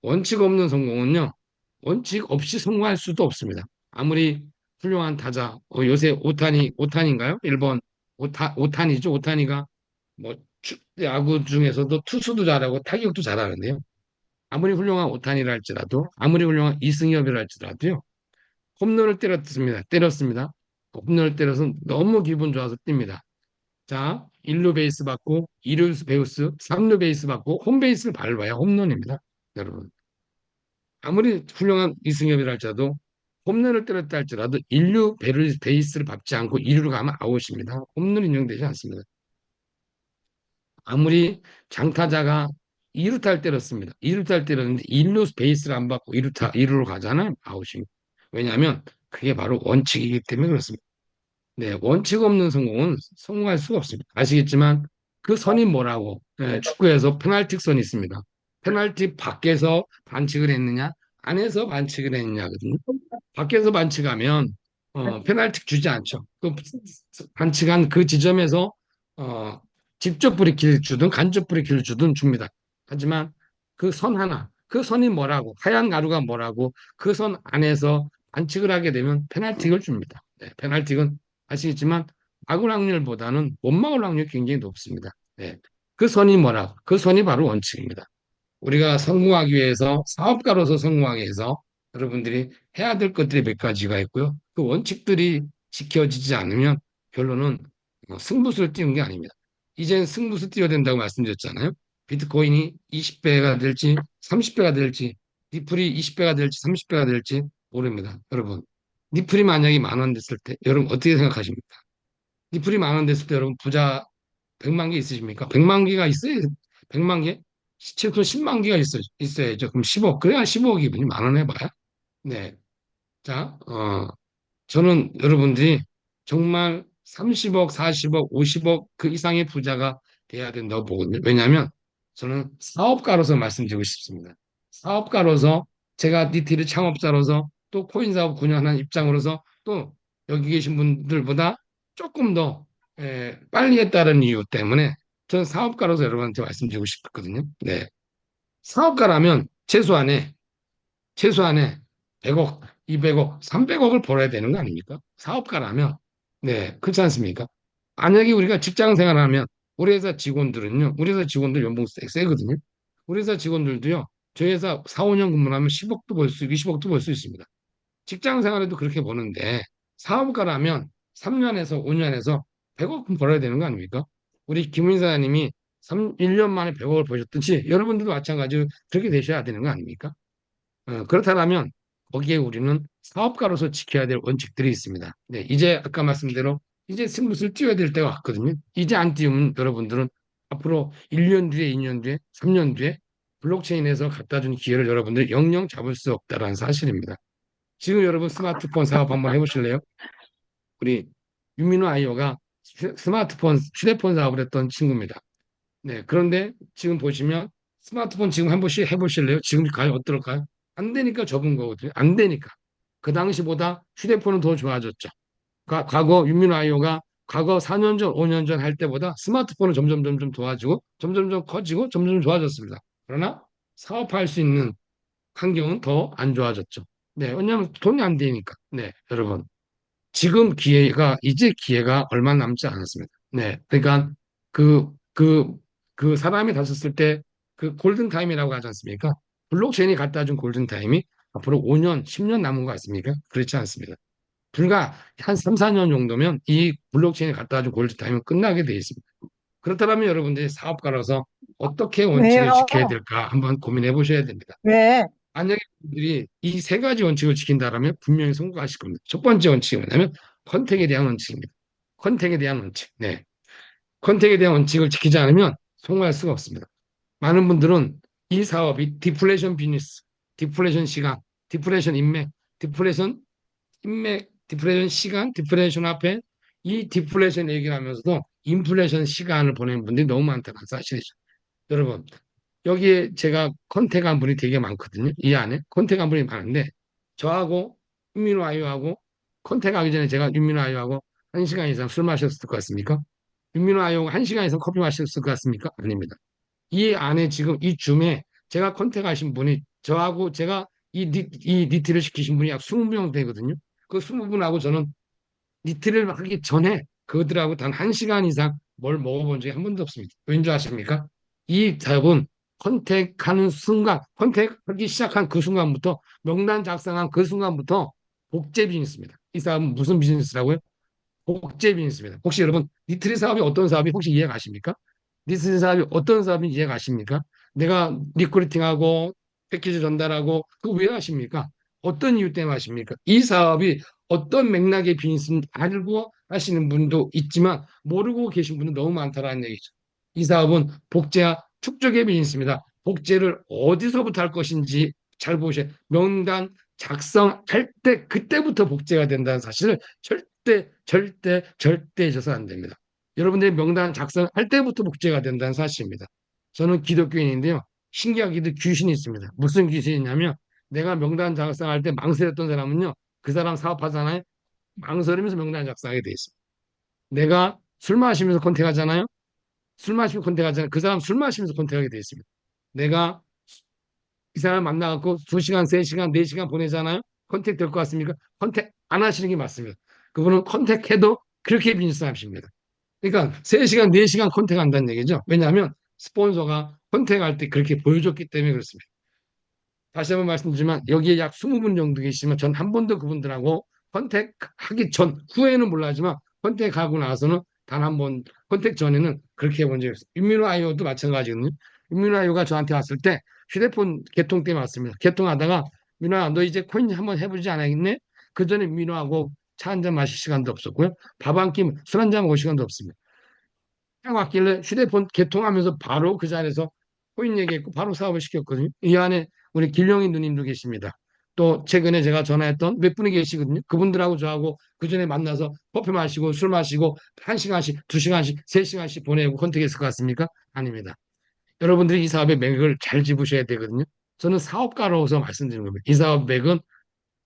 원칙 없는 성공은요, 원칙 없이 성공할 수도 없습니다. 아무리 훌륭한 타자, 요새 오타니인가요? 일본 오타니죠. 오타니가 뭐 야구 중에서도 투수도 잘하고 타격도 잘하는데요. 아무리 훌륭한 오타니라 할지라도, 아무리 훌륭한 이승엽이라 할지라도요, 홈런을 때렸습니다. 홈런을 때려서 너무 기분 좋아서 뜁니다. 자, 1루 베이스 받고 2루 베이스, 3루 베이스 받고 홈 베이스를 밟아야 홈런입니다. 여러분. 아무리 훌륭한 이승엽이라 할지라도 홈런을 때렸다 할지라도 1루 베이스를 밟지 않고 2루로 가면 아웃입니다. 홈런 인정되지 않습니다. 아무리 장타자가 2루타를 때렸습니다. 2루타를 때렸는데 1루 베이스를 안 받고 2루로 가잖아요. 아웃입니다. 왜냐하면 그게 바로 원칙이기 때문에 그렇습니다. 네, 원칙 없는 성공은 성공할 수가 없습니다. 아시겠지만 그 선이 뭐라고? 네, 축구에서 페널티 선이 있습니다. 페널티 밖에서 반칙을 했느냐, 안에서 반칙을 했느냐거든요. 밖에서 반칙하면 페널티 주지 않죠. 또 반칙한 그 지점에서 어, 직접 브레이크를 주든 간접 브레이크를 주든 줍니다. 하지만 그 선 하나, 그 선이 뭐라고, 하얀 가루가 뭐라고, 그 선 안에서 반칙을 하게 되면 페널티를 줍니다. 네, 페널티는 아시겠지만 막을 확률보다는 못 막을 확률이 굉장히 높습니다. 네, 그 선이 뭐라고, 그 선이 바로 원칙입니다. 우리가 성공하기 위해서 사업가로서 성공하기 위해서 여러분들이 해야 될 것들이 몇 가지가 있고요. 그 원칙들이 지켜지지 않으면 결론은 승부수를 띄는 게 아닙니다. 이젠 승부수 띄워야 된다고 말씀드렸잖아요. 비트코인이 20배가 될지 30배가 될지 리플이 20배가 될지 30배가 될지 모릅니다. 여러분 리플이 만약에 10,000원 됐을 때 여러분 어떻게 생각하십니까? 리플이 10,000원 됐을 때 여러분 부자 100만 개 있으십니까? 100만 개가 있어야 100만 개? 최소 10만 개가 있어야죠. 그럼 10억. 그래야 15억이면 10,000원 해봐야. 네. 자, 저는 여러분들이 정말 30억, 40억, 50억 그 이상의 부자가 돼야 된다고 보거든요. 왜냐하면 저는 사업가로서 말씀드리고 싶습니다. 사업가로서 제가 니트리 창업자로서 또 코인 사업 9년 한 입장으로서 또 여기 계신 분들보다 조금 더 빨리 했다는 이유 때문에 저는 사업가로서 여러분한테 말씀드리고 싶거든요. 네. 사업가라면 최소한에 100억, 200억, 300억을 벌어야 되는 거 아닙니까? 사업가라면. 네, 그렇지 않습니까? 만약에 우리가 직장 생활하면 우리 회사 직원들은요, 우리 회사 직원들 연봉 세거든요. 우리 회사 직원들도요, 저희 회사 4, 5년 근무하면 10억도 벌 수, 20억도 벌 수 있습니다. 직장 생활에도 그렇게 버는데 사업가라면 3년에서 5년에서 100억 벌어야 되는 거 아닙니까? 우리 김은희 사장님이 1년 만에 100억을 버셨듯이 여러분들도 마찬가지로 그렇게 되셔야 되는 거 아닙니까? 그렇다면 거기에 우리는 사업가로서 지켜야 될 원칙들이 있습니다. 네, 이제 아까 말씀대로 이제 승부수를 띄워야 될 때가 왔거든요. 이제 안 띄우면 여러분들은 앞으로 1년 뒤에, 2년 뒤에, 3년 뒤에 블록체인에서 갖다 준 기회를 여러분들이 영영 잡을 수 없다라는 사실입니다. 지금 여러분 스마트폰 사업 한번 해보실래요? 우리 유민호 아이오가 스마트폰, 휴대폰 사업을 했던 친구입니다. 네, 그런데 지금 보시면 스마트폰 지금 한 번씩 해보실래요? 지금 과연 어떨까요? 안 되니까 접은 거거든요. 안 되니까. 그 당시보다 휴대폰은 더 좋아졌죠. 과거 윤민호 아이오가 과거 4년 전, 5년 전 할 때보다 스마트폰은 점점 도와지고 점점 커지고 점점 좋아졌습니다. 그러나 사업할 수 있는 환경은 더 안 좋아졌죠. 네, 왜냐하면 돈이 안 되니까. 네, 여러분. 지금 이제 기회가 얼마 남지 않았습니다. 네, 그러니까 그, 그, 그 사람이 다쳤을 때 그 골든타임이라고 하지 않습니까? 블록체인이 갖다 준 골든타임이 앞으로 5년, 10년 남은 것 같습니까? 그렇지 않습니다. 불과 한 3, 4년 정도면 이 블록체인이 갖다 준 골든타임은 끝나게 되어 있습니다. 그렇다면 여러분들이 사업가로서 어떻게 원칙을 왜요? 지켜야 될까 한번 고민해 보셔야 됩니다. 왜? 만약에 분들이 이 세 가지 원칙을 지킨다면 분명히 성공하실 겁니다. 첫 번째 원칙은 뭐냐면 컨택에 대한 원칙입니다. 컨택에 대한 원칙. 네. 컨택에 대한 원칙을 지키지 않으면 성공할 수가 없습니다. 많은 분들은 이 사업이 디플레이션 비즈니스, 디플레이션 시간, 디플레이션 인맥, 디플레이션 시간, 디플레이션 앞에 이 디플레이션 얘기를 하면서도 인플레이션 시간을 보내는 분들이 너무 많다는 사실이죠. 여러분, 여기에 제가 컨택한 분이 되게 많거든요. 이 안에 컨택한 분이 많은데 저하고 윤민호 아이유하고 컨택하기 전에 제가 윤민호 아이유하고 1시간 이상 술 마셨을 것 같습니까? 윤민호 아이유하고 1시간 이상 커피 마셨을 것 같습니까? 아닙니다. 이 안에 지금 이 줌에 제가 컨택하신 분이 저하고 제가 이 니트를 시키신 분이 약 20명 되거든요. 그 20분하고 저는 니트를 하기 전에 그들하고 단 1시간 이상 뭘 먹어본 적이 한 번도 없습니다. 왠지 아십니까? 이 사업은 컨택하는 순간, 컨택하기 시작한 그 순간부터 명단 작성한 그 순간부터 복제 비즈니스입니다. 이 사업은 무슨 비즈니스라고요? 복제 비즈니스입니다. 혹시 여러분 니트리 사업이 어떤 사업이 혹시 이해 가십니까? 니트리 사업이 어떤 사업인지 이해 가십니까? 내가 리크루팅하고 패키지 전달하고 그거 왜 하십니까? 어떤 이유 때문에 하십니까? 이 사업이 어떤 맥락의 비즈니스인지 알고 하시는 분도 있지만 모르고 계신 분은 너무 많다라는 얘기죠. 이 사업은 복제와 축적의 비즈니스입니다. 복제를 어디서부터 할 것인지 잘 보셔야 명단 작성할 때 그때부터 복제가 된다는 사실을 절대 잊어서 안 됩니다. 여러분들이 명단 작성할 때부터 복제가 된다는 사실입니다. 저는 기독교인인데요. 신기하게도 귀신이 있습니다. 무슨 귀신이 있냐면 내가 명단 작성할 때 망설였던 사람은요. 그 사람 사업하잖아요. 망설이면서 명단 작성하게 돼 있습니다. 내가 술 마시면서 컨택하잖아요. 술 마시면서 컨택하잖아요. 그 사람 술 마시면서 컨택하게 돼 있습니다. 내가 이 사람 만나갖고 2시간, 3시간, 4시간 보내잖아요. 컨택 될 것 같습니까? 컨택 안 하시는 게 맞습니다. 그분은 컨택해도 그렇게 비즈니스 하십니다. 그러니까 3시간, 4시간 컨택한다는 얘기죠. 왜냐하면 스폰서가 컨택할 때 그렇게 보여줬기 때문에 그렇습니다. 다시 한번 말씀드리지만 여기에 약 20분 정도 계시지만 전 한 번도 그분들하고 컨택하기 전, 후에는 몰라지만 컨택하고 나서는 단 한 번, 컨택 전에는 그렇게 해본 적이 없어요. 윤민호 아이오도 마찬가지거든요. 윤민호 아이오가 저한테 왔을 때 휴대폰 개통 때문에 왔습니다. 개통하다가 민호야 너 이제 코인 한번 해보지 않았겠네? 그 전에 민호하고 차 한 잔 마실 시간도 없었고요. 밥 한 끼, 술 한 잔 먹을 시간도 없습니다. 딱 왔길래 휴대폰 개통하면서 바로 그 자리에서 코인 얘기했고 바로 사업을 시켰거든요. 이 안에 우리 길령이 누님도 계십니다. 또 최근에 제가 전화했던 몇 분이 계시거든요. 그분들하고 저하고 그 전에 만나서 커피 마시고 술 마시고 1시간씩, 2시간씩, 3시간씩 보내고 컨택했을 것 같습니까? 아닙니다. 여러분들이 이 사업의 맥을 잘 짚으셔야 되거든요. 저는 사업가로서 말씀드리는 겁니다. 이 사업 맥은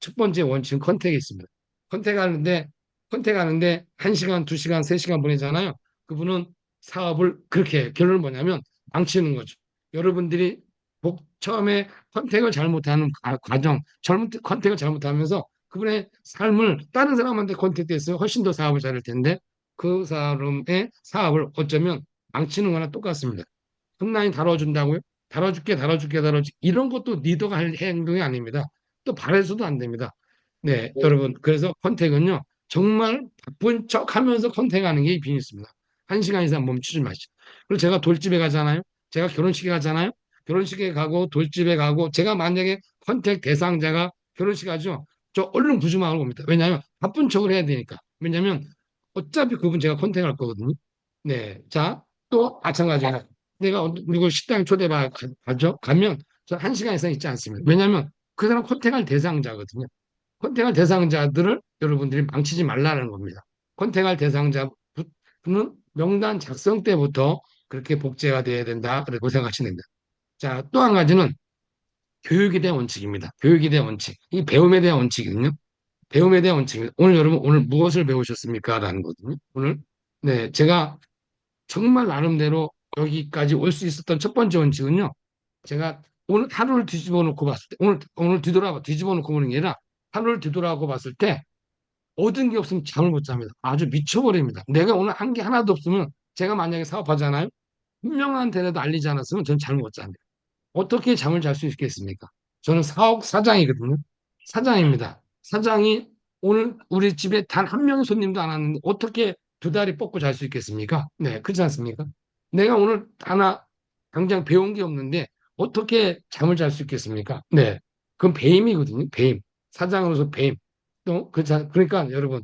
첫 번째 원칙은 컨택이 있습니다. 컨택하는데, 컨택하는데 1시간, 2시간, 3시간 보내잖아요. 그분은 사업을 그렇게 해요. 결론은 뭐냐면 망치는 거죠. 여러분들이 처음에 컨택을 잘못하는 과정, 컨택을 잘못하면서 그분의 삶을 다른 사람한테 컨택됐으면 훨씬 더 사업을 잘할 텐데 그 사람의 사업을 어쩌면 망치는 거나 똑같습니다. 홈라인 다뤄준다고요? 다뤄줄게. 이런 것도 리더가 할 행동이 아닙니다. 또 바래서도 안 됩니다. 네, 여러분. 그래서 컨택은요, 정말 바쁜 척 하면서 컨택하는 게 비즈니스입니다. 1시간 이상 멈추지 마시죠. 그리고 제가 돌집에 가잖아요. 제가 결혼식에 가잖아요. 결혼식에 가고 돌집에 가고 제가 만약에 컨택 대상자가 결혼식 가죠. 저 얼른 부주망을 봅니다. 왜냐하면 바쁜 척을 해야 되니까. 왜냐하면 어차피 그분 제가 컨택할 거거든요. 네, 자, 또 마찬가지예요. 내가 그리고 식당 가죠. 가면 저 1시간 이상 있지 않습니다. 왜냐하면 그 사람 컨택할 대상자거든요. 컨택할 대상자들을 여러분들이 망치지 말라는 겁니다. 컨택할 대상자는 명단 작성 때부터 그렇게 복제가 돼야 된다. 그렇게 생각하시면 됩니다. 자, 또 한 가지는 교육에 대한 원칙입니다. 교육에 대한 원칙. 이 배움에 대한 원칙이거든요. 배움에 대한 원칙입니다. 오늘 여러분, 오늘 무엇을 배우셨습니까? 라는 거거든요. 오늘. 네, 제가 정말 나름대로 여기까지 올 수 있었던 첫 번째 원칙은요. 제가 오늘 하루를 뒤집어 놓고 봤을 때, 오늘 뒤집어 놓고 보는 게 아니라 하루를 뒤돌아보고 봤을 때 얻은 게 없으면 잠을 못 잡니다. 아주 미쳐버립니다. 내가 오늘 한 게 하나도 없으면 제가 만약에 사업하잖아요. 분명한테라도 알리지 않았으면 저는 잠을 못 잡니다. 어떻게 잠을 잘 수 있겠습니까? 저는 사업 사장이거든요. 사장입니다. 사장이 오늘 우리 집에 단 한 명의 손님도 안 왔는데 어떻게 2다리 뻗고 잘 수 있겠습니까? 네, 그렇지 않습니까? 내가 오늘 하나 당장 배운 게 없는데 어떻게 잠을 잘 수 있겠습니까? 네, 그건 배임이거든요. 배임. 사장으로서 배임. 또 그러니까 여러분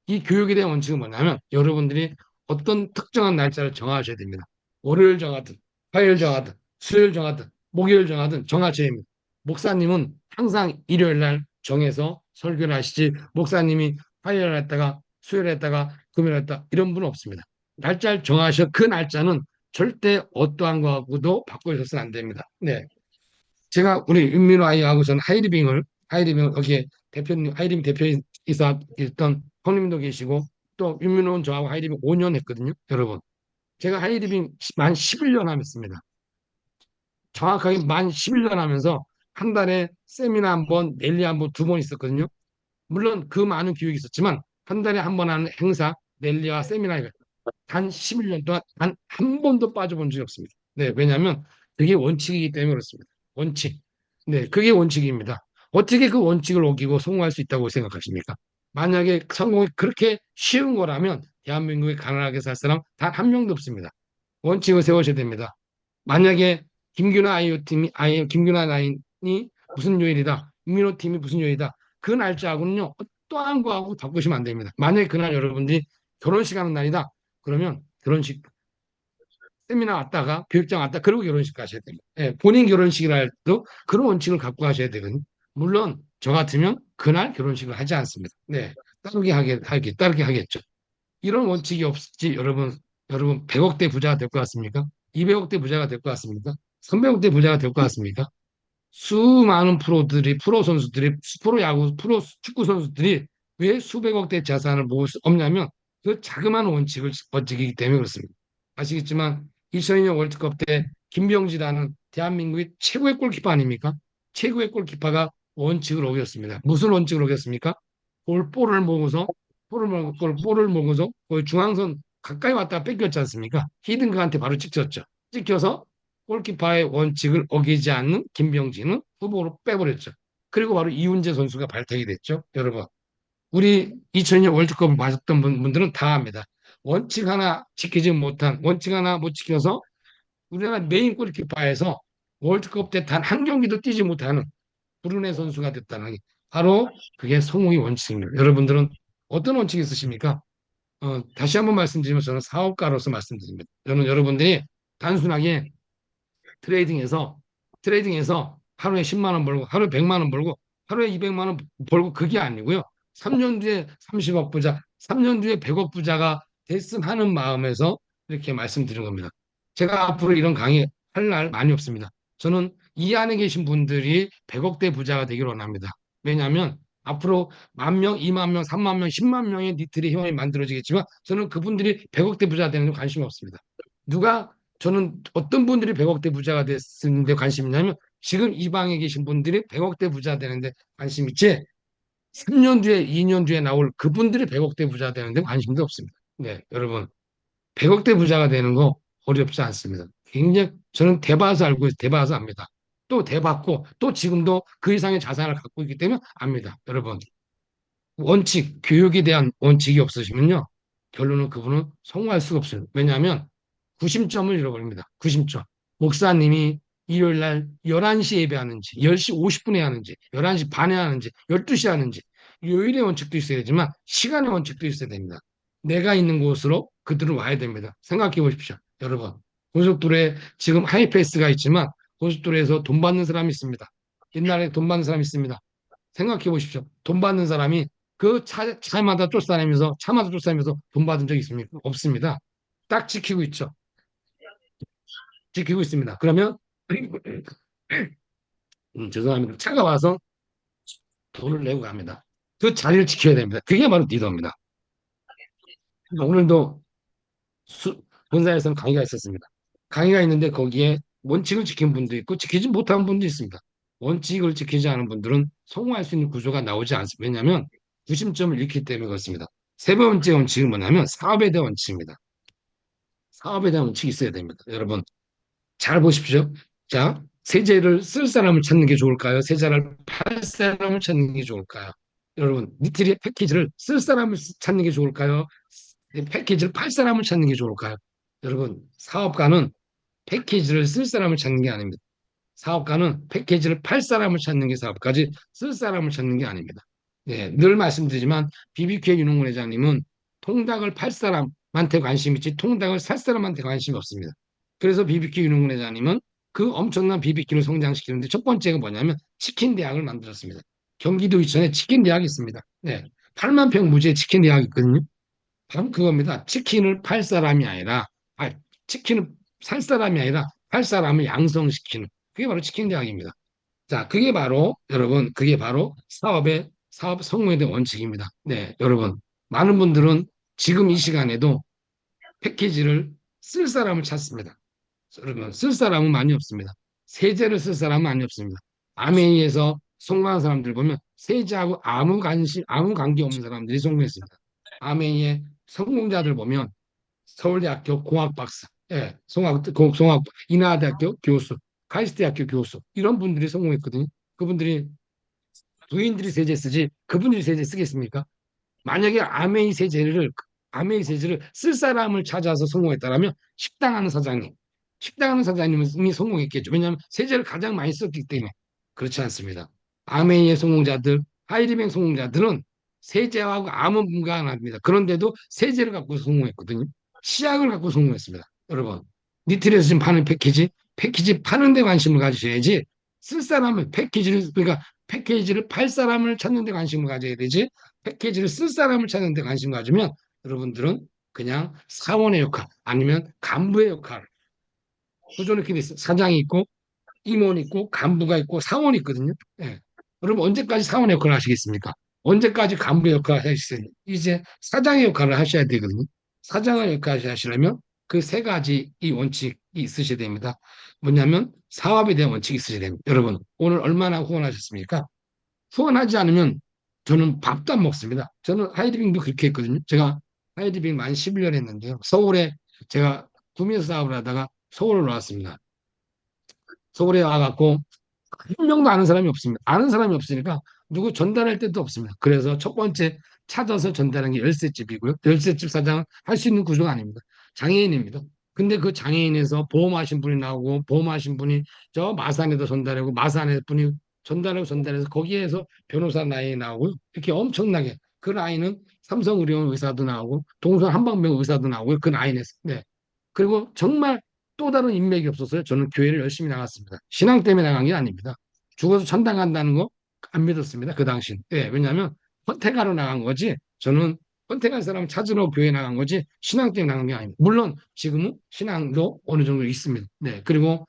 이 교육에 대한 원칙은 뭐냐면 여러분들이 어떤 특정한 날짜를 정하셔야 됩니다. 월요일 정하든 화요일 정하든 수요일 정하든 목요일 정하든 정하셔야 됩니다. 목사님은 항상 일요일 날 정해서 설교를 하시지 목사님이 화요일 했다가 수요일 했다가 금요일 했다 이런 분은 없습니다. 날짜를 정하셔 그 날짜는 절대 어떠한 거하고도 바꿔서는 안 됩니다. 네. 제가 우리 윤민호 아이하고 저는 하이리빙을 여기에 대표님, 하이리빙 대표이사 있던 형님도 계시고 또 윤민호는 저하고 하이리빙 5년 했거든요. 여러분. 제가 하이리빙 만 11년 하였습니다. 정확하게 만 11년 하면서 한 달에 세미나 한 번, 랠리 한 번, 2번 있었거든요. 물론 그 많은 교육이 있었지만 한 달에 한 번 하는 행사, 랠리와 세미나가 단 11년 동안 단 한 번도 빠져본 적이 없습니다. 네, 왜냐하면 그게 원칙이기 때문에 그렇습니다. 원칙. 네, 그게 원칙입니다. 어떻게 그 원칙을 어기고 성공할 수 있다고 생각하십니까? 만약에 성공이 그렇게 쉬운 거라면 대한민국에 가난하게 살 사람 단 한 명도 없습니다. 원칙을 세우셔야 됩니다. 만약에 김규나 아이오 팀이 김규나 라인이 무슨 요일이다. 윤민호 팀이 무슨 요일이다. 그 날짜하고는요. 어떠한 거하고 바꾸시면 안 됩니다. 만약에 그날 여러분들이 결혼식 하는 날이다. 그러면 결혼식 세미나 왔다가 교육장 왔다 그러고 결혼식 가셔야 됩니다. 예, 본인 결혼식이라 해도 그런 원칙을 갖고 하셔야 되거든요. 물론 저 같으면 그날 결혼식을 하지 않습니다. 네, 따르게 하겠죠. 이런 원칙이 없지 여러분 100억대 부자가 될 것 같습니까? 200억대 부자가 될 것 같습니까? 300억대 부자가 될 것 같습니까? 수많은 프로 선수들이 프로 야구 프로 축구 선수들이 왜 수백억대 자산을 모을 수 없냐면 그 자그마한 원칙이기 때문에 그렇습니다. 아시겠지만 2002년 월드컵 때 김병지라는 대한민국의 최고의 골키퍼 아닙니까? 최고의 골키퍼가 원칙을 어겼습니다. 무슨 원칙을 어겼습니까? 볼을 먹어서 거의 중앙선 가까이 왔다가 뺏겼지 않습니까? 히든크한테 바로 찍혔죠. 찍혀서 골키퍼의 원칙을 어기지 않는 김병지는 후보로 빼버렸죠. 그리고 바로 이훈재 선수가 발탁이 됐죠. 여러분, 우리 2002년 월드컵을 보셨던 분들은 다 압니다. 원칙 하나 못 지켜서 우리나라 메인 골키퍼에서 월드컵 때 단 한 경기도 뛰지 못하는 브루네 선수가 됐다는 게 바로 그게 성공의 원칙입니다. 여러분들은 어떤 원칙이 있으십니까? 다시 한번 말씀드리면 저는 사업가로서 말씀드립니다. 저는 여러분들이 단순하게 트레이딩에서 하루에 10만 원 벌고 하루에 100만 원 벌고 하루에 200만 원 벌고 그게 아니고요. 3년 뒤에 30억 부자, 3년 뒤에 100억 부자가 됐음 하는 마음에서 이렇게 말씀드린 겁니다. 제가 앞으로 이런 강의 할 날 많이 없습니다. 저는 이 안에 계신 분들이 100억대 부자가 되기를 원합니다. 왜냐하면 앞으로 10,000명, 20,000명, 30,000명, 10만 명의 니트리 회원이 만들어지겠지만 저는 그분들이 100억대 부자 되는 데 관심이 없습니다. 저는 어떤 분들이 100억대 부자가 됐는데 관심이 있냐면 지금 이 방에 계신 분들이 100억대 부자 되는데 관심 있지 3년 뒤에 2년 뒤에 나올 그분들이 100억대 부자 되는데 관심도 없습니다. 네, 여러분 100억대 부자가 되는 거 어렵지 않습니다. 굉장히 저는 대봐서 알고 있어요. 대봐서 압니다. 또 대봤고 또 지금도 그 이상의 자산을 갖고 있기 때문에 압니다. 여러분 교육에 대한 원칙이 없으시면요. 결론은 그분은 성공할 수가 없어요. 왜냐하면 구심점을 잃어버립니다. 구심점. 목사님이 일요일 날 11시 예배하는지, 10시 50분에 하는지, 11시 반에 하는지, 12시 하는지, 요일의 원칙도 있어야 되지만 시간의 원칙도 있어야 됩니다. 내가 있는 곳으로 그들은 와야 됩니다. 생각해 보십시오. 여러분. 고속도로에 지금 하이패스가 있지만 고속도로에서 돈 받는 사람이 있습니다. 옛날에 돈 받는 사람이 있습니다. 생각해 보십시오. 돈 받는 사람이 그 차마다 쫓아다니면서 돈 받은 적 있습니까? 없습니다. 딱 지키고 있죠. 지키고 있습니다. 그러면 죄송합니다. 차가 와서 돈을 내고 갑니다. 그 자리를 지켜야 됩니다. 그게 바로 리더입니다. 오늘도 본사에서는 강의가 있었습니다. 강의가 있는데 거기에 원칙을 지킨 분도 있고 지키지 못한 분도 있습니다. 원칙을 지키지 않은 분들은 성공할 수 있는 구조가 나오지 않습니다. 왜냐하면 구심점을 잃기 때문에 그렇습니다. 세 번째 원칙은 뭐냐면 사업에 대한 원칙입니다. 사업에 대한 원칙이 있어야 됩니다. 여러분 잘 보십시오. 자, 세제를 쓸 사람을 찾는 게 좋을까요? 세제를 팔 사람을 찾는 게 좋을까요? 여러분, 니트리 패키지를 쓸 사람을 찾는 게 좋을까요? 패키지를 팔 사람을 찾는 게 좋을까요? 여러분, 사업가는 패키지를 쓸 사람을 찾는 게 아닙니다. 사업가는 패키지를 팔 사람을 찾는 게 사업가지 쓸 사람을 찾는 게 아닙니다. 네, 늘 말씀드리지만 BBK 윤홍근 회장님은 통닭을 팔 사람한테 관심 있지 통닭을 살 사람한테 관심이 없습니다. 그래서 BBQ 윤홍근 회장님은 그 엄청난 BBQ를 성장시키는데 첫 번째가 뭐냐면 치킨 대학을 만들었습니다. 경기도 이천에 치킨 대학이 있습니다. 네, 8만 평 무지의 치킨 대학이 있거든요. 바로 그겁니다. 치킨을 살 사람이 아니라 팔 사람을 양성시키는 그게 바로 치킨 대학입니다. 자, 그게 바로 사업 성공에 대한 원칙입니다. 네, 여러분 많은 분들은 지금 이 시간에도 패키지를 쓸 사람을 찾습니다. 여러분, 쓸 사람은 많이 없습니다. 세제를 쓸 사람은 많이 없습니다. 아메이에서 성공한 사람들 보면 세제하고 아무 관계 없는 사람들이 성공했습니다. 아메이의 성공자들 보면 서울대학교 공학 박사, 예, 인하대학교 교수, 카이스트대학교 교수 이런 분들이 성공했거든요. 그분들이 부인들이 세제 쓰지 그분들이 세제 쓰겠습니까? 만약에 아메이 세제를 아메이 세제를 쓸 사람을 찾아서 성공했다라면 식당 하는 사장님이 성공했겠죠. 왜냐하면 세제를 가장 많이 썼기 때문에. 그렇지 않습니다. 아메이의 성공자들, 하이리뱅 성공자들은 세제하고 아무 분가 안 합니다. 그런데도 세제를 갖고 성공했거든요. 시약을 갖고 성공했습니다. 여러분, 니트리에서 지금 파는 패키지 파는 데 관심을 가지셔야지 쓸 사람을 그러니까 패키지를 팔 사람을 찾는 데 관심을 가져야 되지 패키지를 쓸 사람을 찾는 데 관심 가지면 여러분들은 그냥 사원의 역할 아니면 간부의 역할 구조는 이렇게 돼 있어요. 사장이 있고 임원이 있고 간부가 있고 사원이 있거든요. 예. 여러분 언제까지 사원의 역할을 하시겠습니까? 언제까지 간부의 역할을 하시겠어요? 이제 사장의 역할을 하셔야 되거든요. 사장의 역할을 하시려면 그 세 가지 이 원칙이 있으셔야 됩니다. 뭐냐면 사업에 대한 원칙이 있으셔야 됩니다. 여러분 오늘 얼마나 후원하셨습니까? 후원하지 않으면 저는 밥도 안 먹습니다. 저는 하이디빙도 그렇게 했거든요. 제가 하이디빙 만 11년 했는데요. 서울에 제가 구매 사업을 하다가 서울을 나왔습니다. 서울에 와갖고 한 명도 아는 사람이 없습니다. 아는 사람이 없으니까 누구 전달할 데도 없습니다. 그래서 첫 번째 찾아서 전달한 게 열쇠집이고요. 열쇠집 사장은 할 수 있는 구조가 아닙니다. 장애인입니다. 근데 그 장애인에서 보험하신 분이 나오고 보험하신 분이 저 마산에도 전달하고 마산에 분이 전달해서 거기에서 변호사 라인이 나오고 이렇게 엄청나게 그 라인은 삼성의료원 의사도 나오고 동선 한방병원 의사도 나오고 그 라인에서 네. 그리고 정말 또 다른 인맥이 없었어요. 저는 교회를 열심히 나갔습니다. 신앙 때문에 나간 게 아닙니다. 죽어서 천당 간다는 거 안 믿었습니다. 그 당시. 예, 왜냐하면 헌택하러 나간 거지. 저는 헌택할 사람 찾으러 교회 나간 거지 신앙 때문에 나간 게 아닙니다. 물론 지금은 신앙도 어느 정도 있습니다. 네, 그리고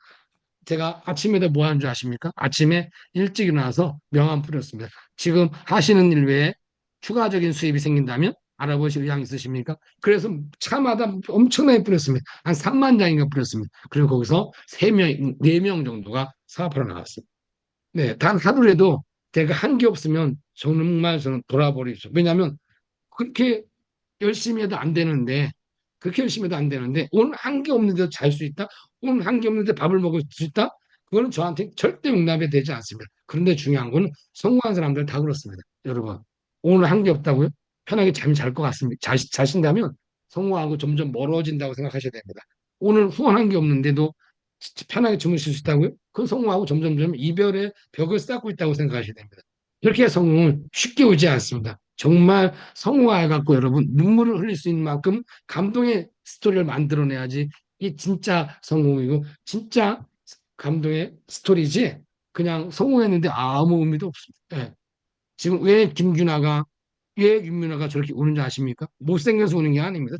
제가 아침에도 뭐 하는 줄 아십니까? 아침에 일찍 일어나서 명함 뿌렸습니다. 지금 하시는 일 외에 추가적인 수입이 생긴다면 알아보실 의향 있으십니까? 그래서 차마다 엄청나게 뿌렸습니다. 한 3만 장인가 뿌렸습니다. 그리고 거기서 3명, 4명 정도가 사업하러 나갔어요. 네, 단 하루라도 제가 한 게 없으면 정말 저는 돌아버리죠. 왜냐하면 그렇게 열심히 해도 안 되는데 그렇게 열심히 해도 안 되는데 오늘 한 게 없는데도 잘 수 있다? 오늘 한 게 없는데 밥을 먹을 수 있다? 그거는 저한테 절대 용납이 되지 않습니다. 그런데 중요한 건 성공한 사람들 다 그렇습니다. 여러분 오늘 한 게 없다고요? 편하게 잠이 잘 것 같습니다. 자신다면 성공하고 점점 멀어진다고 생각하셔야 됩니다. 오늘 후원한 게 없는데도 편하게 주무실 수 있다고요? 그건 성공하고 점점점 이별의 벽을 쌓고 있다고 생각하셔야 됩니다. 그렇게 성공은 쉽게 오지 않습니다. 정말 성공해갖고 여러분 눈물을 흘릴 수 있는 만큼 감동의 스토리를 만들어내야지 이게 진짜 성공이고 진짜 감동의 스토리지 그냥 성공했는데 아무 의미도 없습니다. 예. 지금 왜 윤민아가 저렇게 우는지 아십니까? 못생겨서 우는 게 아닙니다.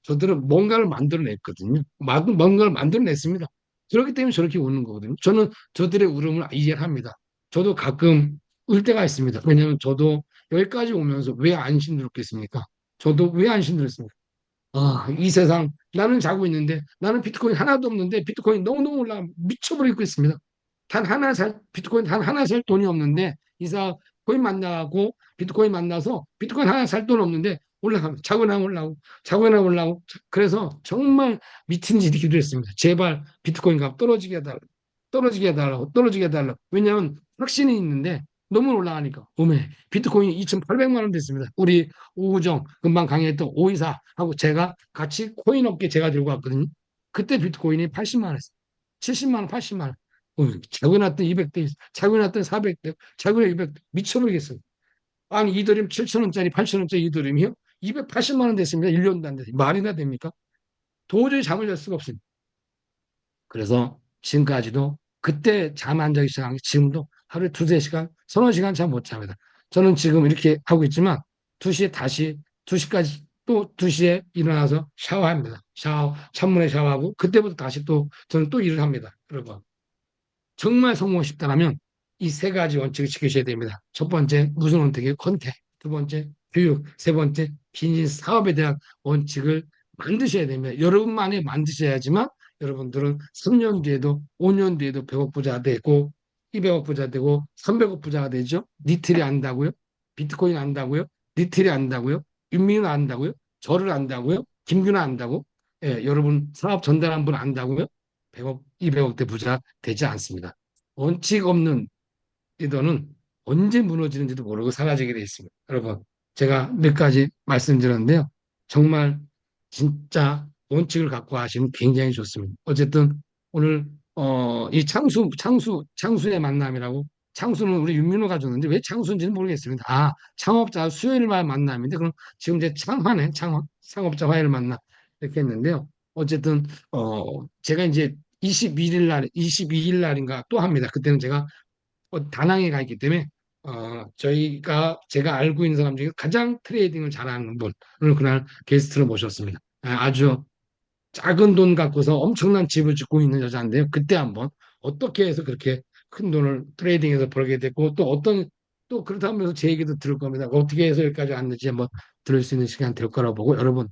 저들은 뭔가를 만들어냈거든요. 뭔가를 만들어냈습니다. 그렇기 때문에 저렇게 우는 거거든요. 저는 저들의 울음을 이해를 합니다. 저도 가끔 울 때가 있습니다. 왜냐하면 저도 여기까지 오면서 왜 안 힘들었겠습니까? 저도 왜 안 힘들었습니까? 아, 이 세상 나는 자고 있는데 나는 비트코인 하나도 없는데 비트코인 너무너무 올라 미쳐버리고 있습니다. 비트코인 단 하나 살 돈이 없는데 이사 코인 만나고 비트코인 만나서 비트코인 하나 살 돈 없는데 올라가면 자고 나 올라오고 그래서 정말 미친 짓이 기도했습니다. 제발 비트코인 값 떨어지게 해달라고. 왜냐하면 확신이 있는데 너무 올라가니까. 오메 비트코인이 2,800만 원 됐습니다. 우리 오우정 금방 강의했던 오이사하고 제가 같이 코인 업계 제가 들고 왔거든요. 그때 비트코인이 80만 원 했어요. 70만 원, 80만 원. 자고 났던 200대, 자고 났던 400대, 자고 났던 200대 미쳐버리겠어요. 아니 이더리움 7,000원짜리, 8,000원짜리 이더리움이요? 280만 원 됐습니다. 1년도 안 돼서. 말이나 됩니까? 도저히 잠을 잘 수가 없습니다. 그래서 지금까지도 그때 잠 안 자기 시작한 게 지금도 하루에 두세 시간, 서너 시간 잠 못 잡니다. 저는 지금 이렇게 하고 있지만 2시에 다시 2시까지 또 2시에 일어나서 샤워합니다. 찬물에 샤워하고 그때부터 다시 또 저는 또 일을 합니다. 여러분. 정말 성공하고 싶다면 이 세 가지 원칙을 지키셔야 됩니다. 첫 번째, 무슨 원칙이에요? 컨택. 두 번째, 교육. 세 번째, 비즈니스 사업에 대한 원칙을 만드셔야 됩니다. 여러분만이 만드셔야지만 여러분들은 3년 뒤에도 5년 뒤에도 100억 부자가 되고 200억 부자 되고 300억 부자가 되죠. 니틀이 안다고요? 비트코인 안다고요? 니틀이 안다고요? 윤미는 안다고요? 저를 안다고요? 김균아 안다고? 예, 여러분 사업 전달한 분 안다고요? 100억, 200억대 부자 되지 않습니다. 원칙 없는 리더는 언제 무너지는지도 모르고 사라지게 돼 있습니다. 여러분, 제가 몇 가지 말씀드렸는데요. 정말 진짜 원칙을 갖고 하시면 굉장히 좋습니다. 어쨌든 오늘 이 창수의 만남이라고 창수는 우리 윤민호가 줬는데 왜 창수인지는 모르겠습니다. 창업자 수요일만 만남인데 그럼 지금 이제 창업자 화요일 만남 이렇게 했는데요. 어쨌든 제가 이제 22일 날인가 또 합니다. 그때는 제가 다낭에 가 있기 때문에 제가 알고 있는 사람 중에 가장 트레이딩을 잘하는 분을 그날 게스트로 모셨습니다. 아주 작은 돈 갖고서 엄청난 집을 짓고 있는 여자인데요. 그때 한번 어떻게 해서 그렇게 큰 돈을 트레이딩에서 벌게 됐고 또 그렇다면서 제 얘기도 들을 겁니다. 어떻게 해서 여기까지 왔는지 한번 들을 수 있는 시간 될 거라고 보고 여러분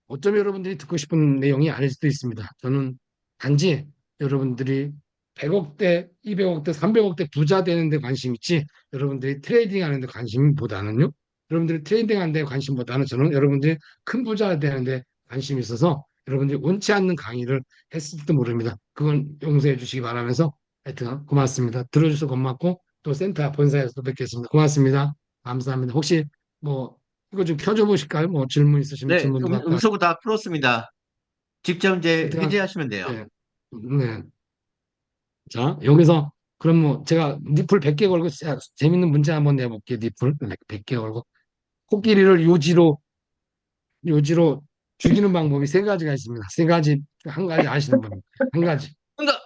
어쩜 여러분들이 듣고 싶은 내용이 아닐 수도 있습니다. 저는 단지 여러분들이 100억대, 200억대, 300억대 부자 되는 데 관심 있지 여러분들이 트레이딩 하는 데 관심보다는요. 여러분들이 트레이딩 하는 데 관심보다는 저는 여러분들이 큰 부자 되는 데 관심이 있어서 여러분들이 원치 않는 강의를 했을지도 모릅니다. 그건 용서해 주시기 바라면서 하여튼 고맙습니다. 들어주셔서 고맙고 또 센터 본사에서 또 뵙겠습니다. 고맙습니다. 감사합니다. 혹시 뭐 이거 좀 켜줘 보실까요? 뭐 질문 있으시면 네, 질문도 받고 음소거 다 풀었습니다. 직접 이제 하여튼 해제하시면 돼요. 네. 네. 자, 여기서 그럼 뭐 제가 니플 100개 걸고 재밌는 문제 한번 내볼게요. 니플 100개 걸고 코끼리를 요지로 죽이는 방법이 세 가지가 있습니다. 세 가지 한 가지 아시는 분 한 가지. 응답!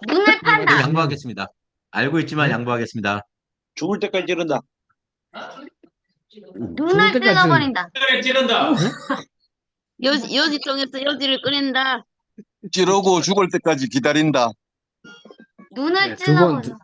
눈을 네, 판다. 양보하겠습니다. 알고 있지만 네? 양보하겠습니다. 죽을 때까지 찌른다. 눈을 죽을 때까지는- 찔러버린다. 찌른다. 요지통에서 요지를 꺼낸다. 찌르고 죽을 때까지 기다린다. 눈을 네, 두 번, 찔러버린다.